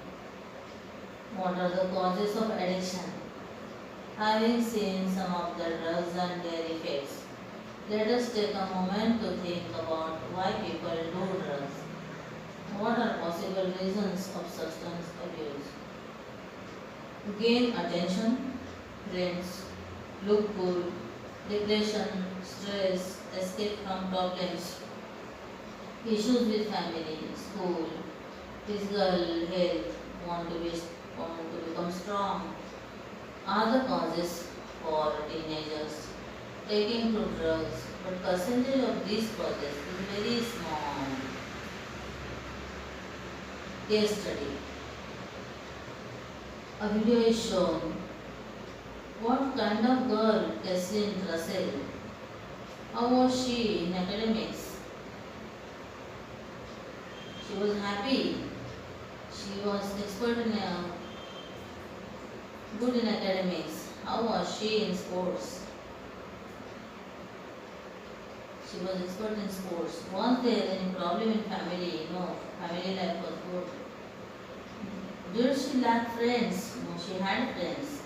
What are the causes of addiction? Having seen some of the drugs and their effects, let us take a moment to think about why people do drugs. What are possible reasons of substance abuse? Gain attention, friends, look cool, depression, stress, escape from problems, issues with family, school, physical health, want to become strong. Other causes for teenagers taking to drugs, but percentage of these causes is very small. Case study. A video is shown. What kind of girl Tessin Russell? How was she in academics? She was happy. She was expert in good in academics. How was she in sports? She was expert in sports. Was there any problem in family? No. Family life was good. Did she lack friends? No, she had friends.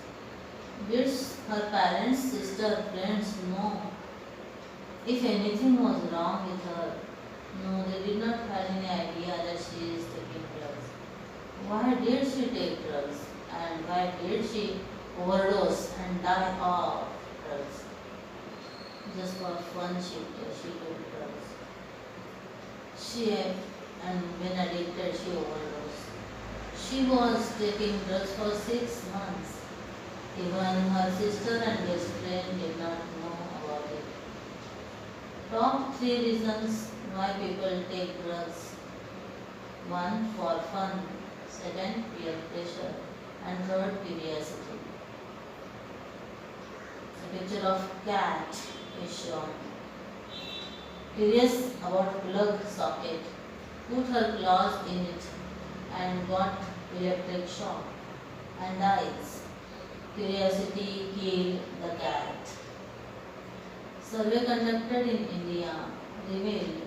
Did her parents, sister, friends? No. If anything was wrong with her, no, they did not have any idea that she is taking drugs. Why did she take drugs? And why did she overdose and die of drugs? Just for fun she took drugs. And when addicted, she overdosed. She was taking drugs for 6 months. Even her sister and best friend did not know about it. Top 3 reasons why people take drugs. 1. For fun. 2. Peer pressure. And 3. Curiosity. A picture of cat is shown. Curious about plug socket. Put her claws in it and got electric shock and dies. Curiosity killed the cat. Survey conducted in India revealed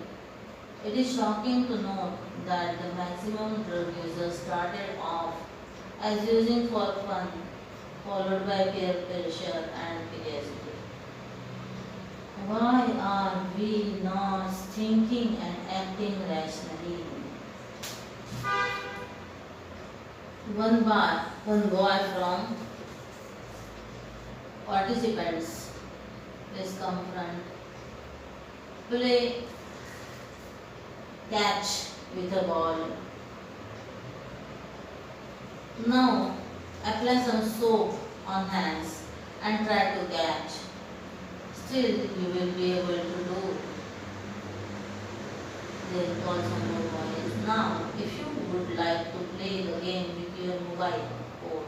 it is shocking to note that the maximum drug users started off as using for fun, followed by peer pressure and curiosity. Why are we not thinking and acting rationally? One boy from participants, please come front, play catch with a ball. Now apply some soap on hands and try to catch. Still you will be able to do. Then call some more boys. Now if you would like to play the game with your mobile phone,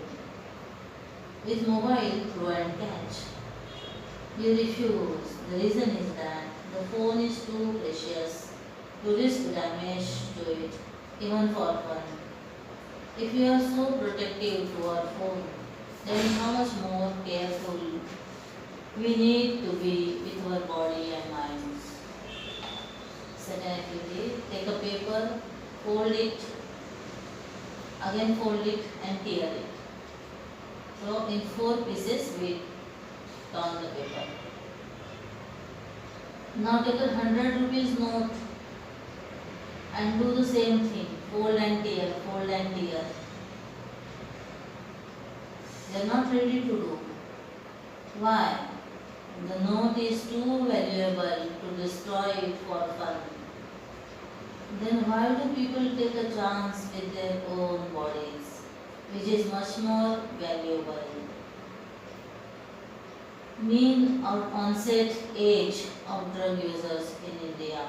with mobile throw and catch, you refuse. The reason is that the phone is too precious. You risk damage to it, even for fun. If you are so protective to our phone, then how much more careful we need to be with our body and minds. Second activity, take a paper, fold it, again fold it and tear it. So in 4 pieces we turn the paper. Now take a 100 rupees note and do the same thing, fold and tear, fold and tear. They are not ready to do. Why? The note is too valuable to destroy it for fun. Then why do people take a chance with their own bodies, which is much more valuable? Mean onset age of drug users in India.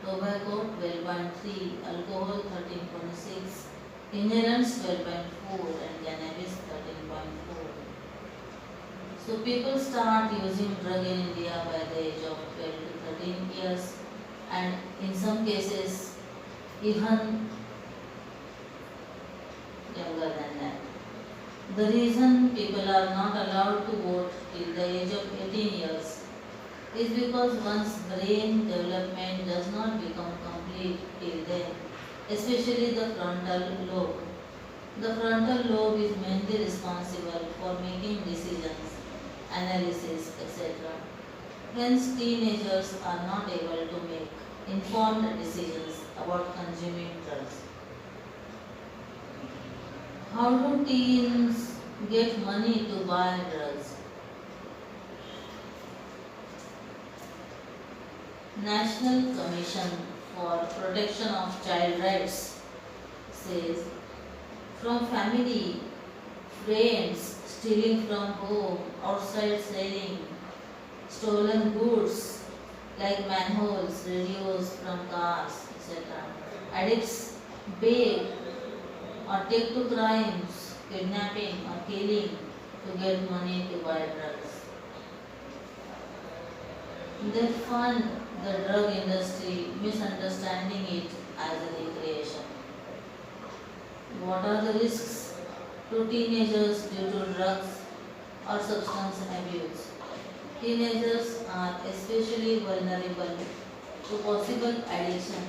Tobacco 12.3, alcohol 13.6, inhalants 12.4 and cannabis 13.4. So people start using drug in India by the age of 12 to 13 years and in some cases even younger than that. The reason people are not allowed to vote till the age of 18 years is because one's brain development does not become complete till then, especially the frontal lobe. The frontal lobe is mainly responsible for making decisions, analysis, etc. Hence, teenagers are not able to make informed decisions about consuming drugs. How do teens get money to buy drugs? National Commission for Protection of Child Rights says, from family, friends, stealing from home, outside selling, stolen goods like manholes, radios from cars, etc. Addicts beg or take to crimes, kidnapping or killing to get money to buy drugs. They fund the drug industry, misunderstanding it as a recreation. What are the risks to teenagers due to drugs or substance abuse? Teenagers are especially vulnerable to possible addiction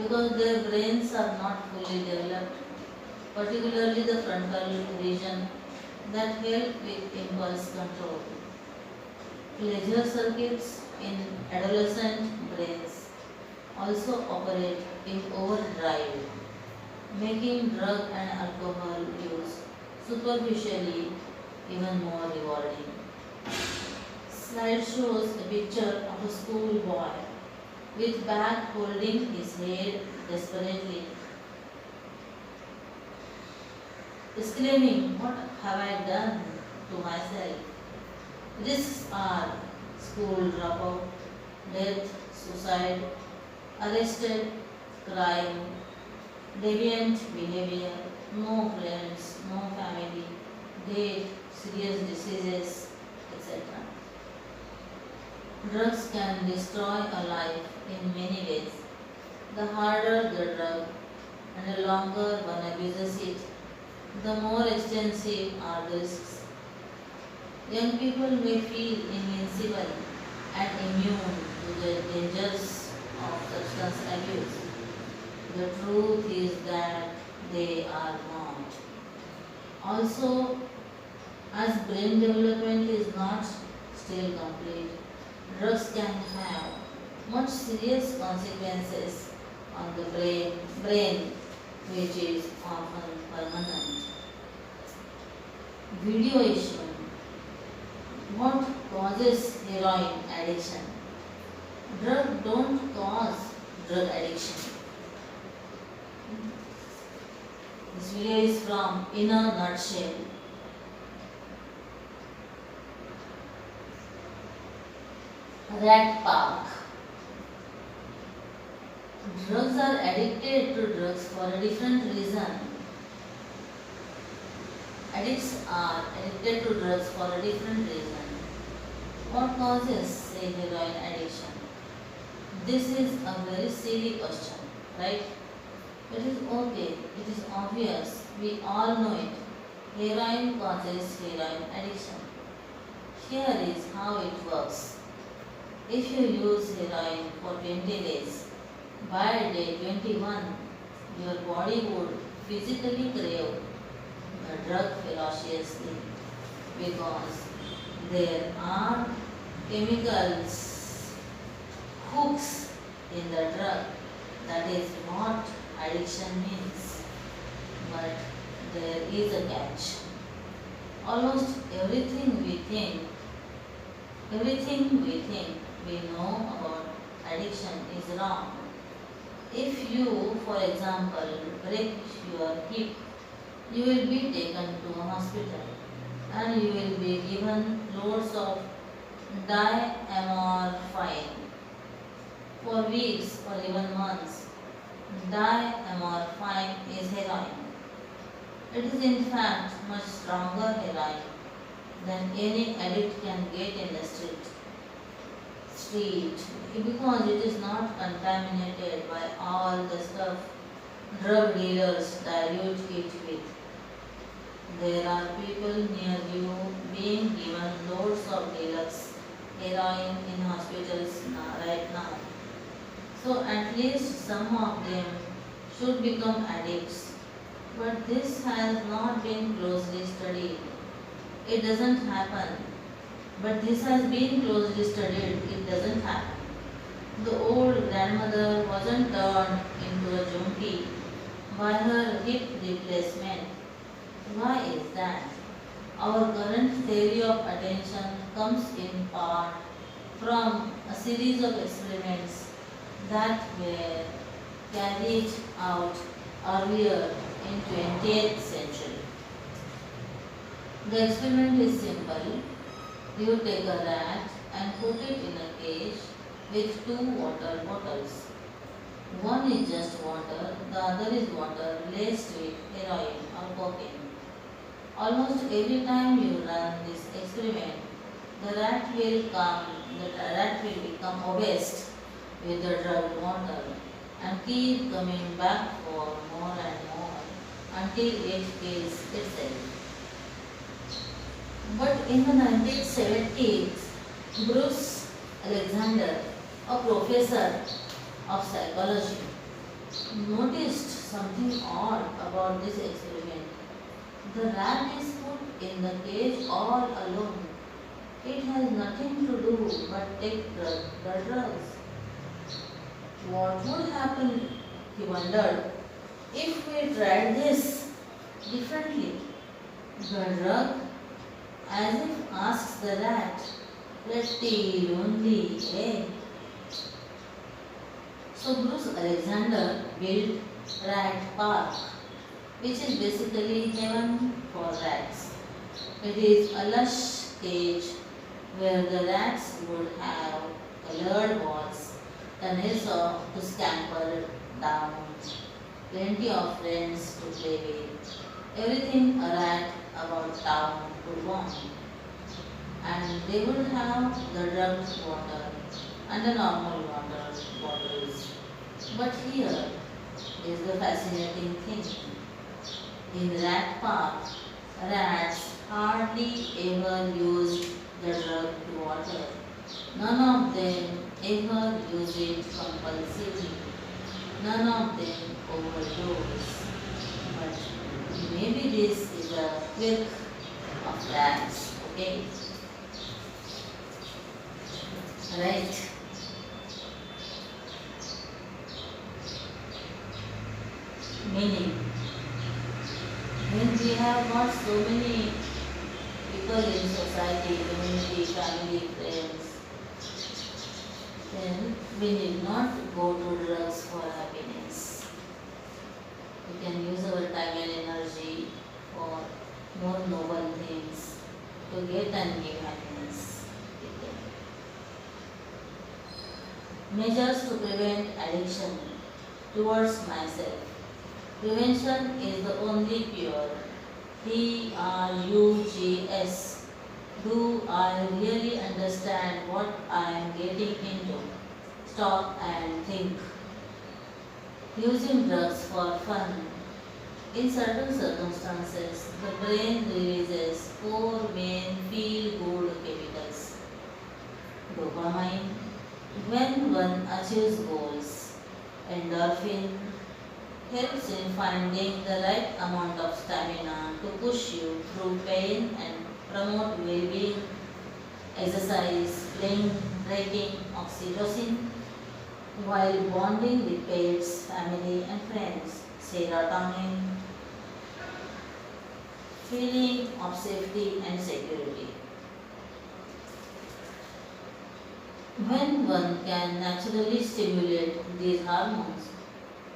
because their brains are not fully developed, particularly the frontal region that help with impulse control. Pleasure circuits in adolescent brains also operate in overdrive, making drug and alcohol use superficially even more rewarding. Slide shows a picture of a schoolboy with bag holding his head desperately, exclaiming, "What have I done to myself?" Risks are school dropout, death, suicide, arrested, crime, deviant behavior, no friends, no family, death, serious diseases, etc. Drugs can destroy a life in many ways. The harder the drug and the longer one abuses it, the more extensive are the risks. Young people may feel invincible and immune to the dangers of substance abuse. The truth is that they are not. Also, as brain development is not still complete, drugs can have much serious consequences on the brain which is often permanent. Videoation. What causes heroin addiction? Drug don't cause drug addiction. This video is from In a Nutshell. Rat Park. Drugs are addicted to drugs for a different reason. Addicts are addicted to drugs for a different reason. What causes, say, heroin addiction? This is a very silly question, right? It is okay, it is obvious, we all know it. Heroin causes heroin addiction. Here is how it works. If you use heroin for 20 days, by day 21, your body would physically crave the drug ferociously because there are chemicals, hooks in the drug. That is what addiction means. But there is a catch. Almost everything we know about addiction is wrong. If you, for example, break your hip, you will be taken to a hospital and you will be given loads of diamorphine for weeks or even months. Diamorphine is heroin. It is in fact much stronger heroin than any addict can get in the street because it is not contaminated by all the stuff drug dealers dilute it with. There are people near you being given loads of deluxe heroin in hospitals right now. So at least some of them should become addicts. But this has not been closely studied. It doesn't happen. But this has been closely studied. It doesn't happen. The old grandmother wasn't turned into a junkie by her hip replacement. Why is that? Our current theory of attention comes in part from a series of experiments that were carried out earlier in 20th century. The experiment is simple. You take a rat and put it in a cage with two water bottles. One is just water, the other is water laced with heroin or cocaine. Almost every time you run this experiment, the rat will become obsessed with the drugged water and keep coming back for more and more until it kills itself. But in the 1970s, Bruce Alexander, a professor of psychology, noticed something odd about this experiment. The rat is put in the cage all alone. It has nothing to do but take the drugs. What would happen, he wondered, if we tried this differently? The drug, as if asks the rat, pretty lonely, eh? So Bruce Alexander built Rat Park, which is basically heaven for rats. It is a lush cage where the rats would have colored walls, tunnels to scamper down, plenty of friends to play with, everything a rat about town would want. And they would have the drugged water and the normal water bottles. But here is the fascinating thing. In Rat Park, rats hardly ever used the drugged water. None of them ever use it compulsively. None of them overdose. But maybe this is a quirk of rats, okay? Right? Meaning, when we have got so many people in society, community, family, friends, then we need not go to drugs for happiness. We can use our time and energy for more noble things to get and give happiness. Measures to prevent addiction towards myself. Prevention is the only cure. PRUGS. Do I really understand what I am getting into? Stop and think. Using drugs for fun. In certain circumstances, the brain releases four main feel-good chemicals. Dopamine, when one achieves goals. Endorphin, helps in finding the right amount of stamina to push you through pain and promote well-being. Exercise, playing, breaking, oxytocin, while bonding with pets, family and friends. Serotonin, feeling of safety and security. When one can naturally stimulate these hormones,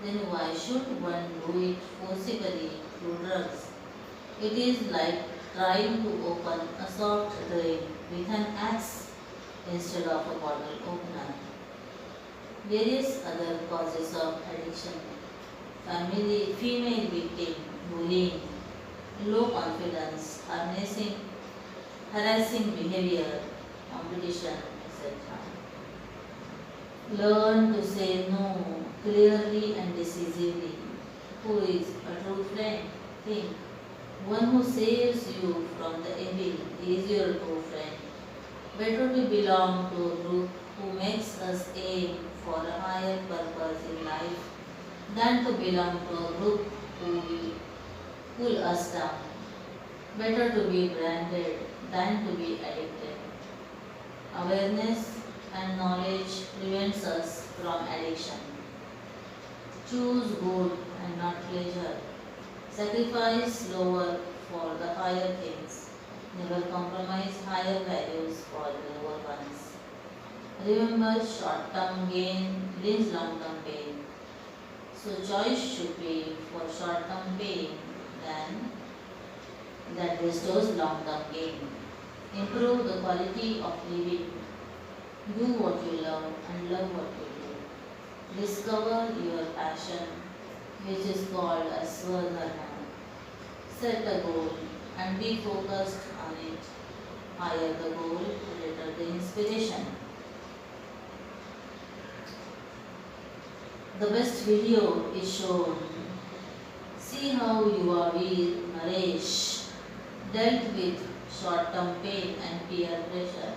then why should one do it forcibly through drugs? It is like trying to open a soft drink with an axe instead of a bottle opener. Various other causes of addiction: family, female victim, bullying, low confidence, harassing behavior, competition, etc. Learn to say no clearly and decisively. Who is a true friend? Think. One who saves you from the evil is your true friend. Better to belong to a group who makes us aim for a higher purpose in life than to belong to a group who will pull us down. Better to be branded than to be addicted. Awareness and knowledge prevents us from addiction. Choose good and not pleasure. Sacrifice lower for the higher things. Never compromise higher values for the lower ones. Remember, short-term gain brings long-term pain. So choice should be for short-term pain than that bestows long-term gain. Improve the quality of living. Do what you love and love what you do. Discover your passion, which is called as Swadharma. Set a goal and be focused on it. Higher the goal, greater the inspiration. The best video is shown. See how Yuvaveer Naresh dealt with short-term pain and peer pressure.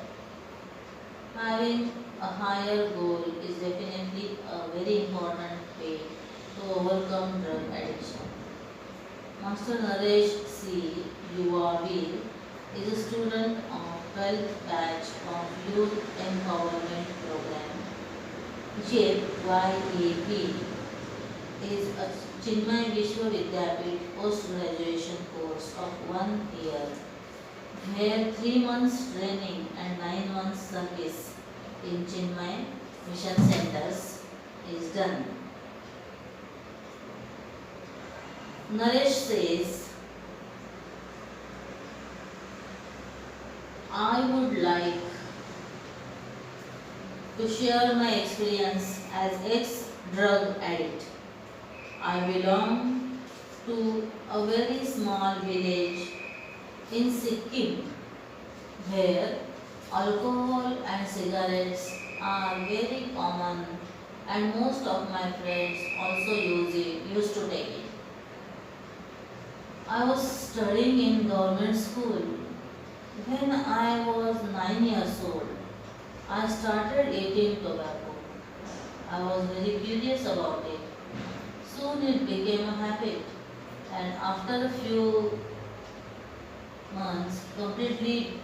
Having a higher goal is definitely a very important way to overcome drug addiction. Master Naresh C. Yuvavi is a student of 12th batch of Youth Empowerment Program. JYAP is a Chinmay Vishwavidyapit post-graduation course of 1 year where 3 months training and 9 months service in Chinmay Mission Centers is done. Naresh says, I would like to share my experience as ex-drug addict. I belong to a very small village in Sikkim where alcohol and cigarettes are very common and most of my friends also used to take it. I was studying in government school. When I was 9 years old, I started eating tobacco. I was very curious about it. Soon it became a habit, and after a few months, completely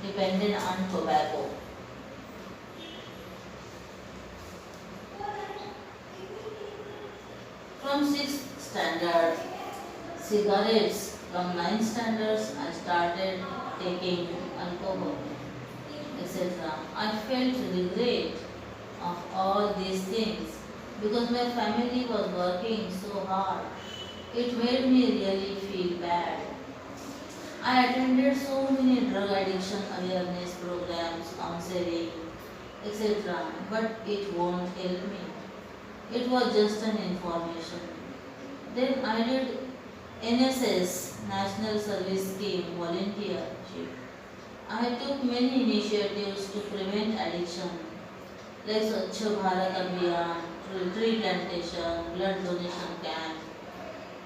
dependent on tobacco. From 6th standard, cigarettes. From 9th standards, I started taking alcohol, etc. I felt regret of all these things because my family was working so hard. It made me really feel bad. I attended so many drug addiction awareness programs, counseling, etc. But it won't help me. It was just an information. Then I did NSS, National Service Scheme volunteership. I took many initiatives to prevent addiction like Swachh Bharat Abhiyan, tree plantation, blood donation camp.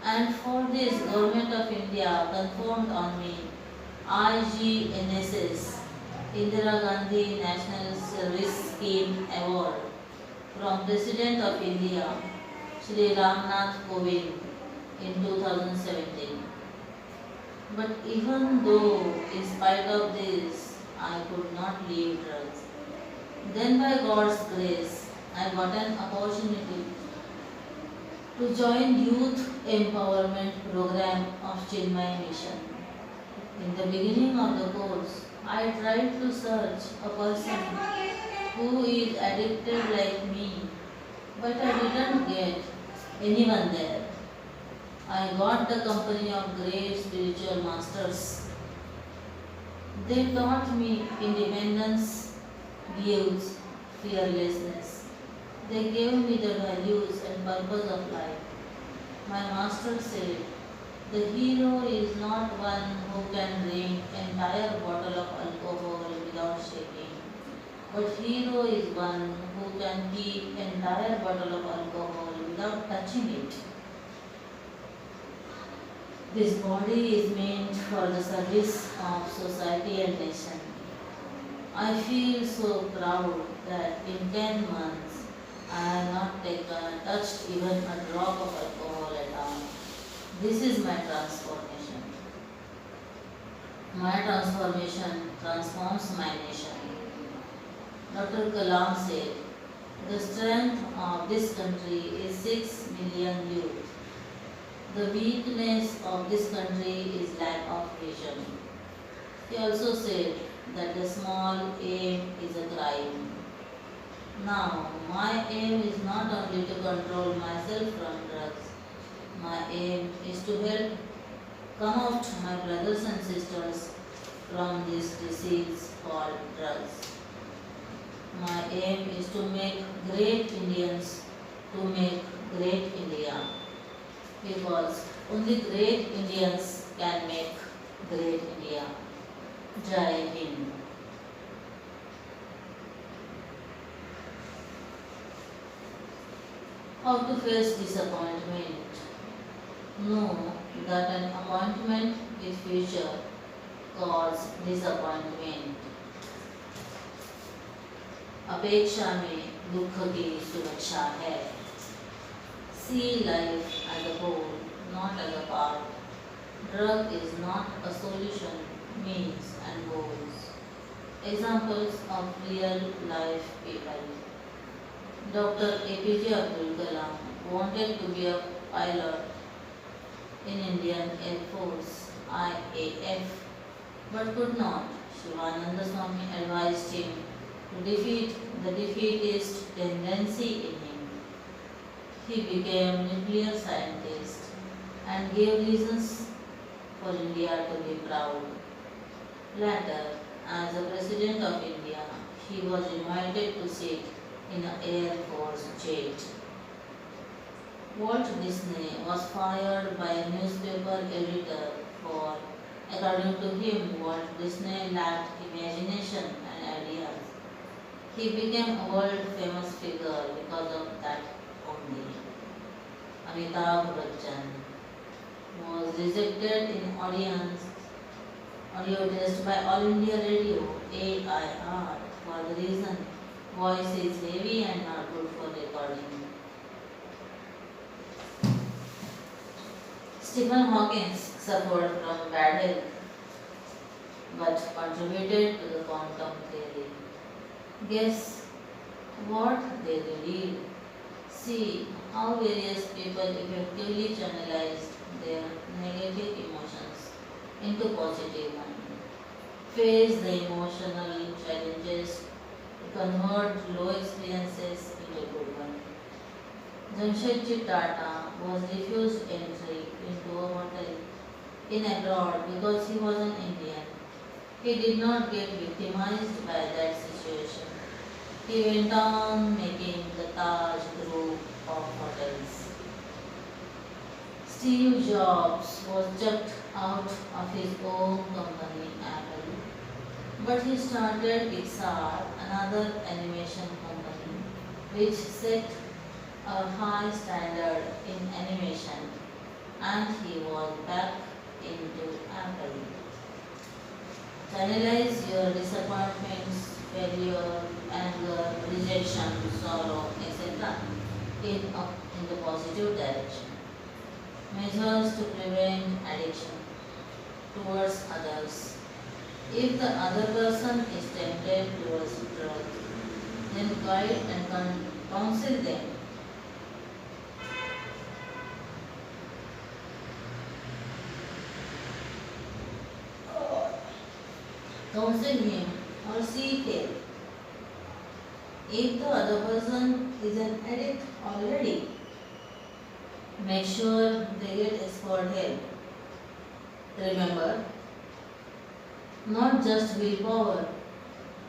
And for this, Government of India conferred on me IGNSS, Indira Gandhi National Service Scheme Award from President of India, Shri Ramnath Kovind in 2017. But even though, in spite of this, I could not leave drugs. Then, by God's grace, I got an opportunity to join Youth Empowerment Program of Chinmay Mission. In the beginning of the course, I tried to search a person who is addicted like me, but I didn't get anyone there. I got the company of great spiritual masters. They taught me independence, views, fearlessness. They gave me the values and purpose of life. My master said, the hero is not one who can drink entire bottle of alcohol without shaking, but hero is one who can keep entire bottle of alcohol without touching it. This body is meant for the service of society and nation. I feel so proud that in 10 months I have not touched even a drop of alcohol at all. This is my transformation. My transformation transforms my nation. Dr. Kalam said, the strength of this country is 6 million youth. The weakness of this country is lack of vision. He also said that the small aim is a crime. Now, my aim is not only to control myself from drugs. My aim is to help come out my brothers and sisters from this disease called drugs. My aim is to make great Indians, to make great India. Because only great Indians can make great India. Jai Hind. How to face disappointment? Know that an appointment with future causes disappointment. अपेक्षा में दुख की सुरक्षा है. See life as a whole, not as a part. Drug is not a solution, means and goals. Examples of real life people. Dr. APJ Abdul Kalam wanted to be a pilot in Indian Air Force IAF but could not. Shivananda Swami advised him to defeat the defeatist tendency in him. He became nuclear scientist and gave reasons for India to be proud. Later, as the President of India, he was invited to sit in an Air Force jet. Walt Disney was fired by a newspaper editor for, according to him, Walt Disney lacked imagination and ideas. He became a world famous figure because of that only. Amitabh Bachchan was rejected in audio test by All India Radio AIR for the reason voice is heavy and not good for recording. Stephen Hawking suffered from bad health but contributed to the quantum theory. Guess what they did? See how various people effectively channelized their negative emotions into positive ones. Face the emotional challenges to convert low experiences into good ones. Jamshedji Tata was refused entry into a hotel in abroad because he was an Indian. He did not get victimized by that situation. He went on making the Taj group of hotels. Steve Jobs was chucked out of his own company, Apple, but he started Pixar, another animation company, which set a high standard in animation, and he was back into Apple. Channelize your disappointments, failure, anger, rejection, sorrow, etc. in the positive direction. Measures to prevent addiction towards others. If the other person is tempted towards drug, then guide and counsel them. Counsel him or seek help. If the other person is an addict already, make sure they get expert help. Remember, not just willpower.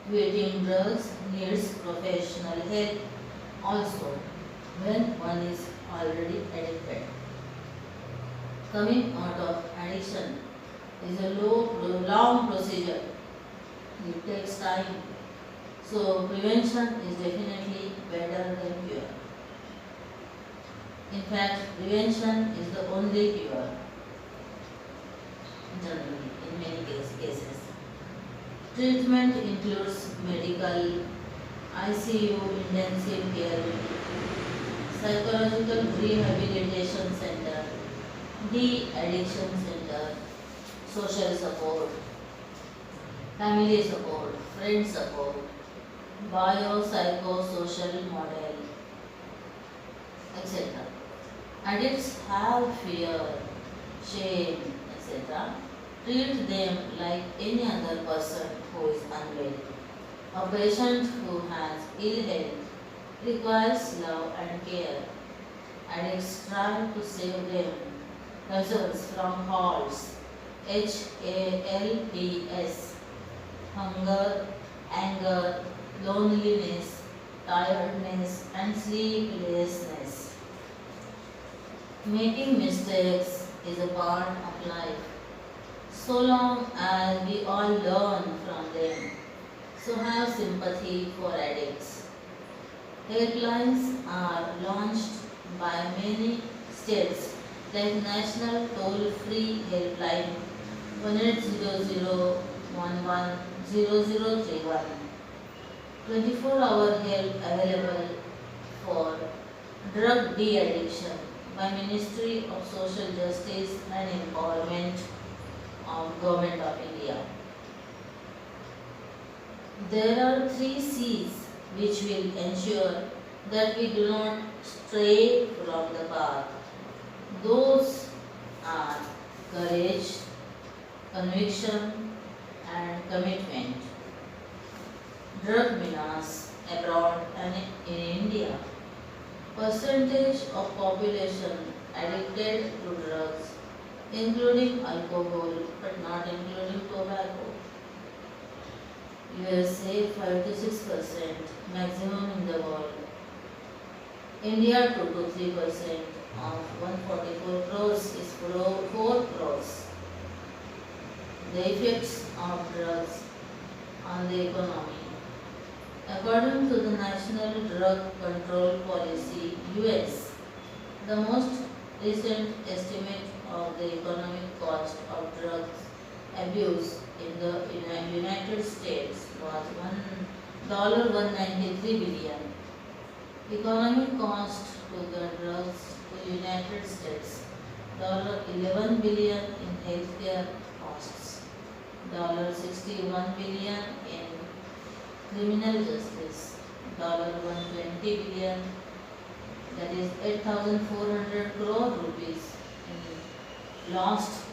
Quitting drugs needs professional help also when one is already addicted. Coming out of addiction is a long procedure. It takes time. So prevention is definitely better than cure. In fact, prevention is the only cure. Generally, in many cases. Treatment includes medical, ICU, intensive care, psychological rehabilitation center, de-addiction center, social support, family support, friend support, biopsychosocial model, etc. Addicts have fear, shame, etc. Treat them like any other person who is unwell. A patient who has ill health requires love and care. Addicts try to save themselves from HALS, HALPS, hunger, anger, loneliness, tiredness, and sleeplessness. Making mistakes is a part of life, so long as we all learn from them. So have sympathy for addicts. Helplines are launched by many states like National Toll-Free Helpline 1800 110031, 24-hour help available for drug de-addiction by Ministry of Social Justice and Empowerment of Government of India. There are three C's which will ensure that we do not stray from the path. Those are courage, conviction, and commitment. Drug menace abroad and in India. Percentage of population addicted to drugs, including alcohol but not including tobacco. USA 5 to 6%, maximum in the world. India 2 to 3% of 144 crores is 4 crores. The effects of drugs on the economy. According to the National Drug Control Policy (US), the most recent estimate of the economic cost of drugs abuse in the United States was $193 billion. Economic cost to the drugs to United States $11 billion in healthcare costs, $61 billion in criminal justice, $120 billion, that is 8,400 crore rupees in lost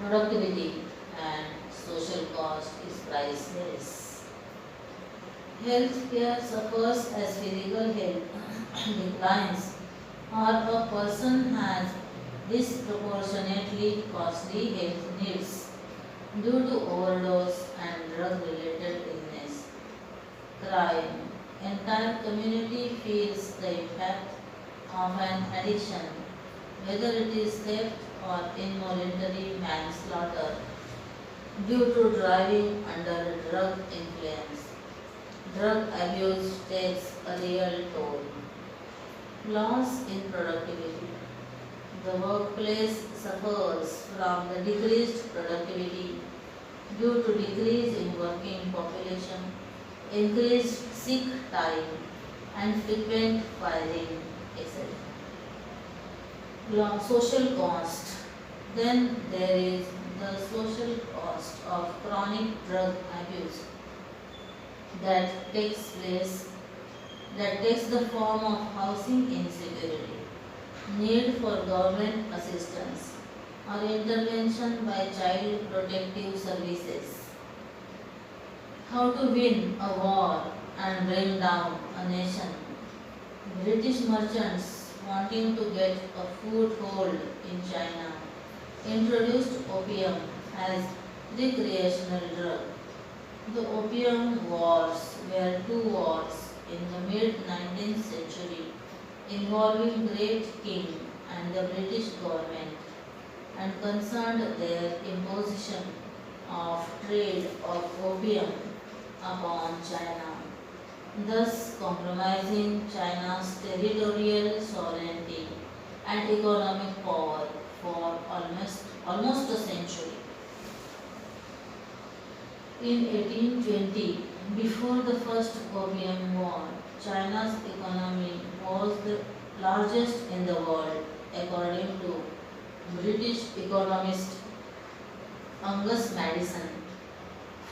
productivity, and social cost is priceless. Healthcare suffers as physical health declines or a person has disproportionately costly health needs due to overdose and drug-related illness. Crime. Entire community feels the impact of an addiction, whether it is theft or involuntary manslaughter due to driving under drug influence. Drug abuse takes a real toll. Loss in productivity. The workplace suffers from the decreased productivity due to decrease in working population, increased sick time, and frequent firing, etc. Social cost. Then there is the social cost of chronic drug abuse that takes the form of housing insecurity, need for government assistance, or intervention by child protective services. How to win a war and bring down a nation. British merchants wanting to get a foothold in China introduced opium as recreational drug. The Opium Wars were two wars in the mid-19th century involving Great King and the British government and concerned their imposition of trade of opium upon China, thus compromising China's territorial sovereignty and economic power for almost a century. In 1820, before the First Opium War, China's economy was the largest in the world, according to British economist Angus Madison.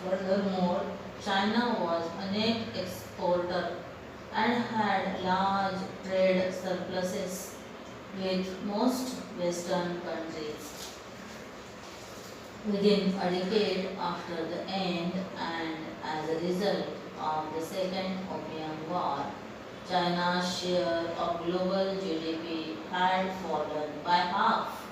Furthermore, China was a net exporter and had large trade surpluses with most Western countries. Within a decade after the end and as a result of the Second Opium War, China's share of global GDP had fallen by half,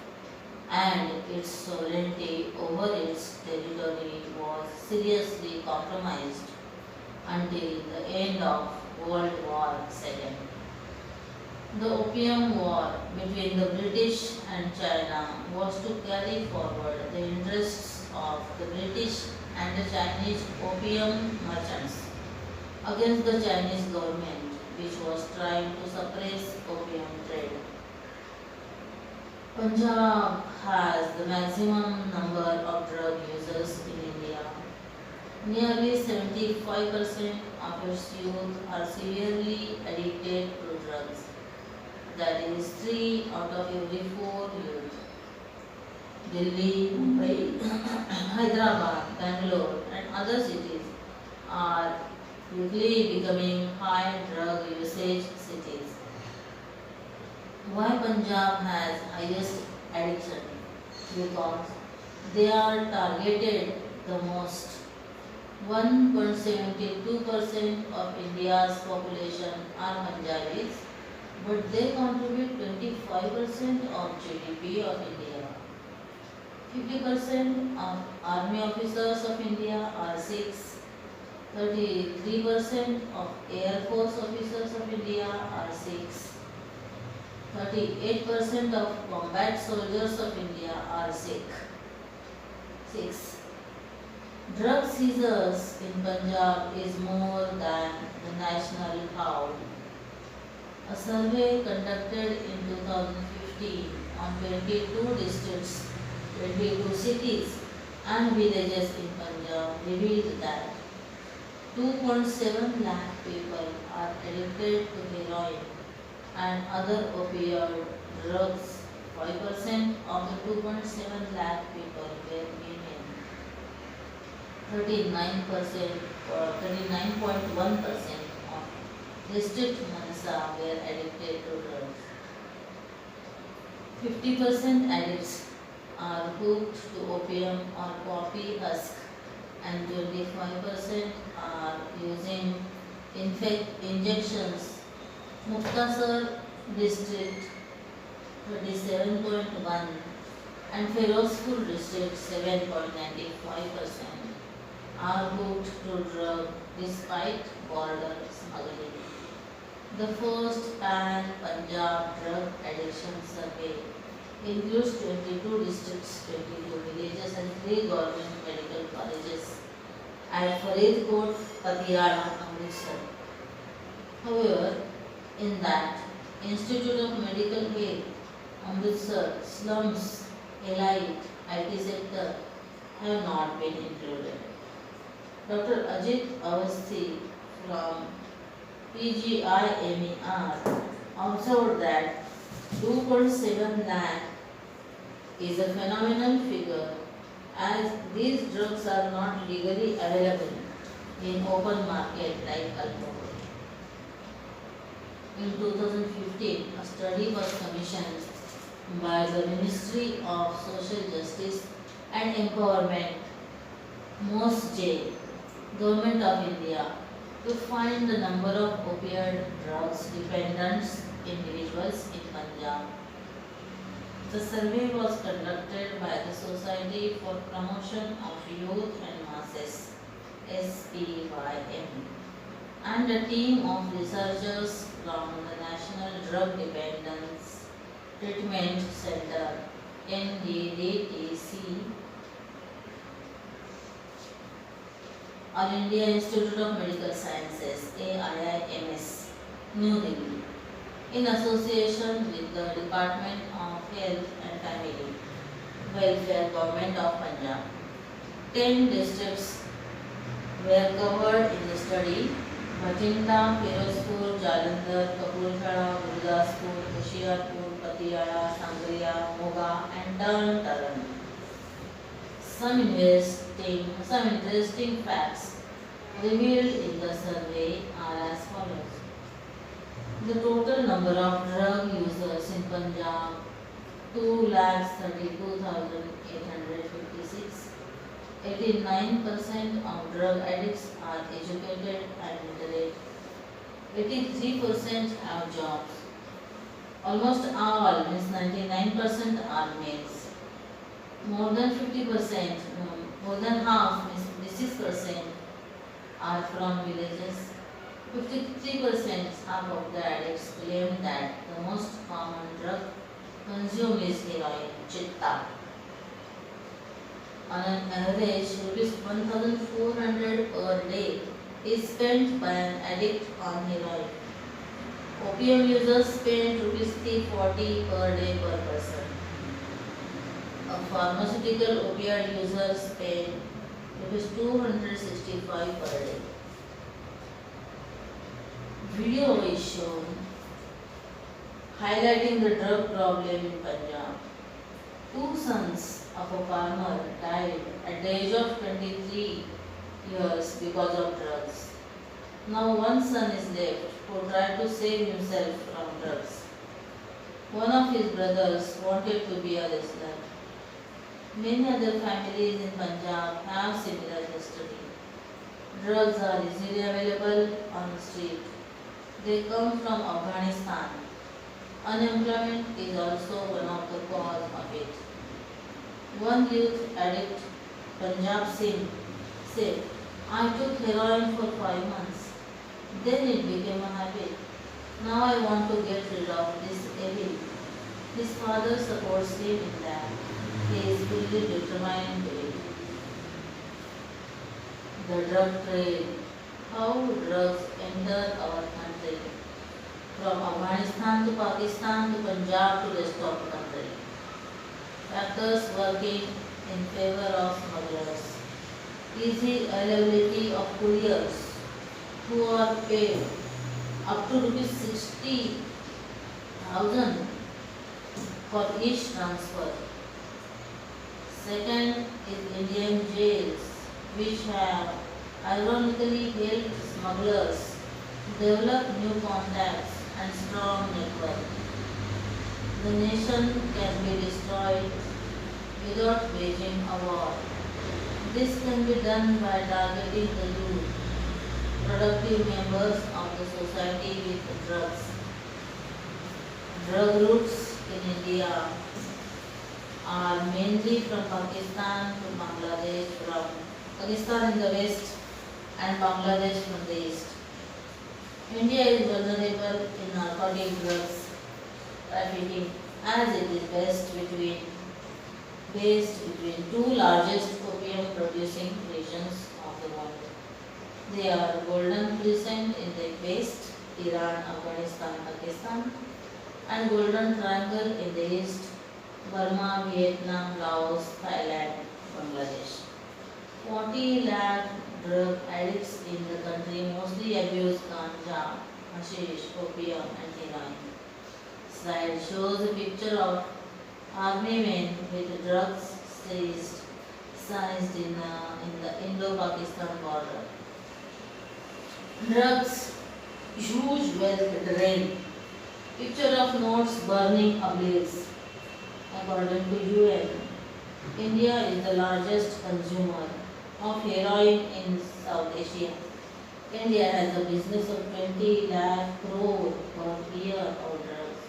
and its sovereignty over its territory was seriously compromised until the end of World War II. The Opium War between the British and China was to carry forward the interests of the British and the Chinese opium merchants against the Chinese government, which was trying to suppress opium trade. Punjab has the maximum number of drug users in India. Nearly 75% of its youth are severely addicted to drugs. That is 3 out of every 4 youth. Delhi, Mumbai, Hyderabad, Bangalore, and other cities are quickly becoming high drug usage cities. Why Punjab has highest addiction? Because they are targeted the most. 1.72% of India's population are Punjabis, but they contribute 25% of GDP of India. 50% of army officers of India are Sikhs. 33% of Air Force officers of India are Sikhs. 38% of combat soldiers of India are Sikhs. Drug seizures in Punjab is more than the national count. A survey conducted in 2015 on 22 districts, 22 cities and villages in Punjab revealed that 2.7 lakh people are addicted to heroin and other opioid drugs. 5% of the 2.7 lakh people were women. 39% or 39.1% of district Mansa were addicted to drugs. 50% addicts are hooked to opium or poppy husk and 25% are using injections. Muktasar district 37.1 and Ferozpur district 7.95% are hooked to drug despite border smuggling. The first pan-Punjab drug addiction survey includes 22 districts, 22 villages and 3 government medical colleges at Faridkot, Patiala, Amritsar. However, in that Institute of Medical Health, Amritsar, slums, elite, IT sector have not been included. Dr. Ajit Awasthi from PGIMER observed that 2.7 lakh is a phenomenal figure as these drugs are not legally available in open market like alcohol. In 2015, a study was commissioned by the Ministry of Social Justice and Empowerment, MOSJ, Government of India, to find the number of opioid drugs dependent individuals in Punjab. The survey was conducted by the Society for Promotion of Youth and Masses, SPYM, and a team of researchers from the National Drug Dependence Treatment Center, NDDTC, All India Institute of Medical Sciences, AIIMS, New Delhi, in association with the Department of Health and Family Welfare, Government of Punjab. 10 districts were covered in the study: Bhatinda, Ferozpur, Jalandhar, Kapurthala, Gurdaspur, Hoshiarpur, Patiala, Sangria, Moga and Taran. Some interesting facts revealed in the survey are as follows. The total number of drug users in Punjab 2,32,856. 89% of drug addicts are educated and literate. 83% have jobs. Almost all, means 99% are males. More than 50%, more than half, means 56% are from villages. 53%, half of the addicts claim that the most common drug consumed is heroin, chitta. On an average, rupees 1,400 per day is spent by an addict on heroin. Opium users spend rupees 340 per day per person. A pharmaceutical opioid users spend It is 265 per day. Video is shown highlighting the drug problem in Punjab. Two sons of a farmer died at the age of 23 years because of drugs. Now one son is left who tried to save himself from drugs. One of his brothers wanted to be a wrestler. Many other families in Punjab have similar history. Drugs are easily available on the street. They come from Afghanistan. Unemployment is also one of the cause of it. One youth addict, Punjab Singh, said, I took heroin for 5 months. Then it became a habit. Now I want to get rid of this evil. His father supports him in that. He is fully determined to it. The drug trade. How drugs enter our country. From Afghanistan to Pakistan to Punjab to rest of the country. Factors working in favor of smugglers. Easy availability of couriers who are paid up to rupees 60,000 for each transfer. Second is Indian jails, which have ironically helped smugglers develop new contacts and strong network. The nation can be destroyed without waging a war. This can be done by targeting the youth, productive members of the society with drugs. Drug routes in India are mainly from Pakistan to Bangladesh, from Pakistan in the west and Bangladesh from the east. India is vulnerable in narcotic drugs trafficking as it is based between two largest opium producing regions of the world. They are Golden Crescent in the west, Iran, Afghanistan, Pakistan, and Golden Triangle in the east, Burma, Vietnam, Laos, Thailand, Bangladesh. 40 lakh drug addicts in the country mostly abuse ganja, hashish, opium and heroin. Slide shows a picture of army men with drugs seized in the Indo-Pakistan border. Drugs, huge wealth drain. Picture of notes burning ablaze. According to UN, India is the largest consumer of heroin in South Asia. India has a business of 20 lakh crore per year of drugs.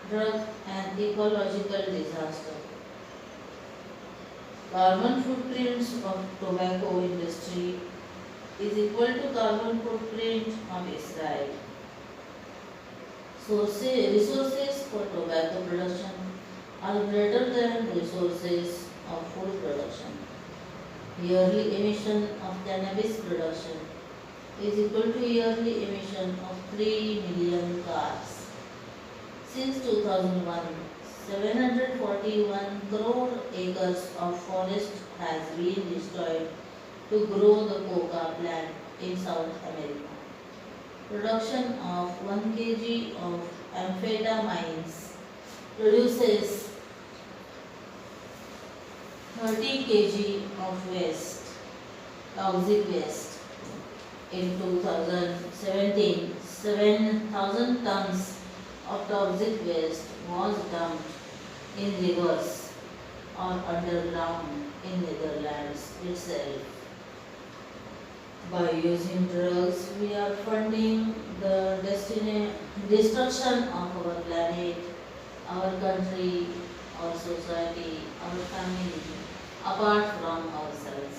Drug and ecological disaster. Carbon footprints of tobacco industry is equal to carbon footprint of Israel. Resources for tobacco production are greater than resources of food production. Yearly emission of cannabis production is equal to yearly emission of 3 million cars. Since 2001, 741 crore acres of forest has been destroyed to grow the coca plant in South America. Production of 1 kg of amphetamines produces 30 kg of toxic waste. In 2017, 7,000 tons of toxic waste was dumped in rivers or underground in Netherlands itself. By using drugs, we are funding the destruction of our planet, our country, our society, our family, apart from ourselves.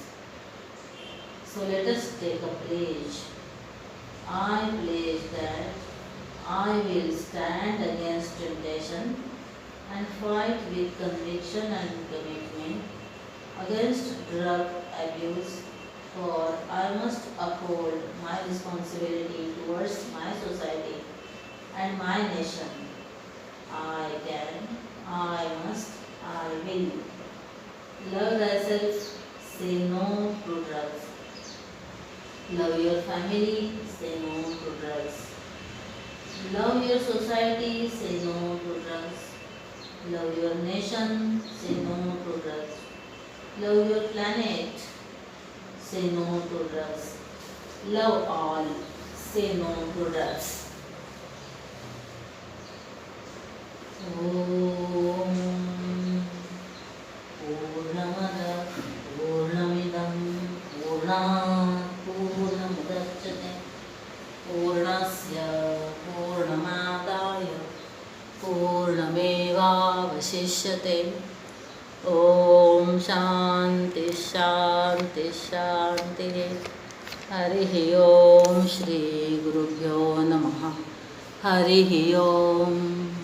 So let us take a pledge. I pledge that I will stand against temptation and fight with conviction and commitment against drug abuse, for I must uphold my responsibility towards my society and my nation. I can, I must, I will. Love thyself, say no Love your family, say no to drugs. Love your society, say no to drugs. Love your nation, say no to drugs. Love your planet, say no to drugs. Love all, say no to drugs. Om Purnamada Purnamidam Purnat Purnamudachyate Purnasya Purnamadaya Purnamevavasishyate. Om Shanti Shanti Shanti. Harihi Om Shri Gurubhyo Namaha. Harihi Om.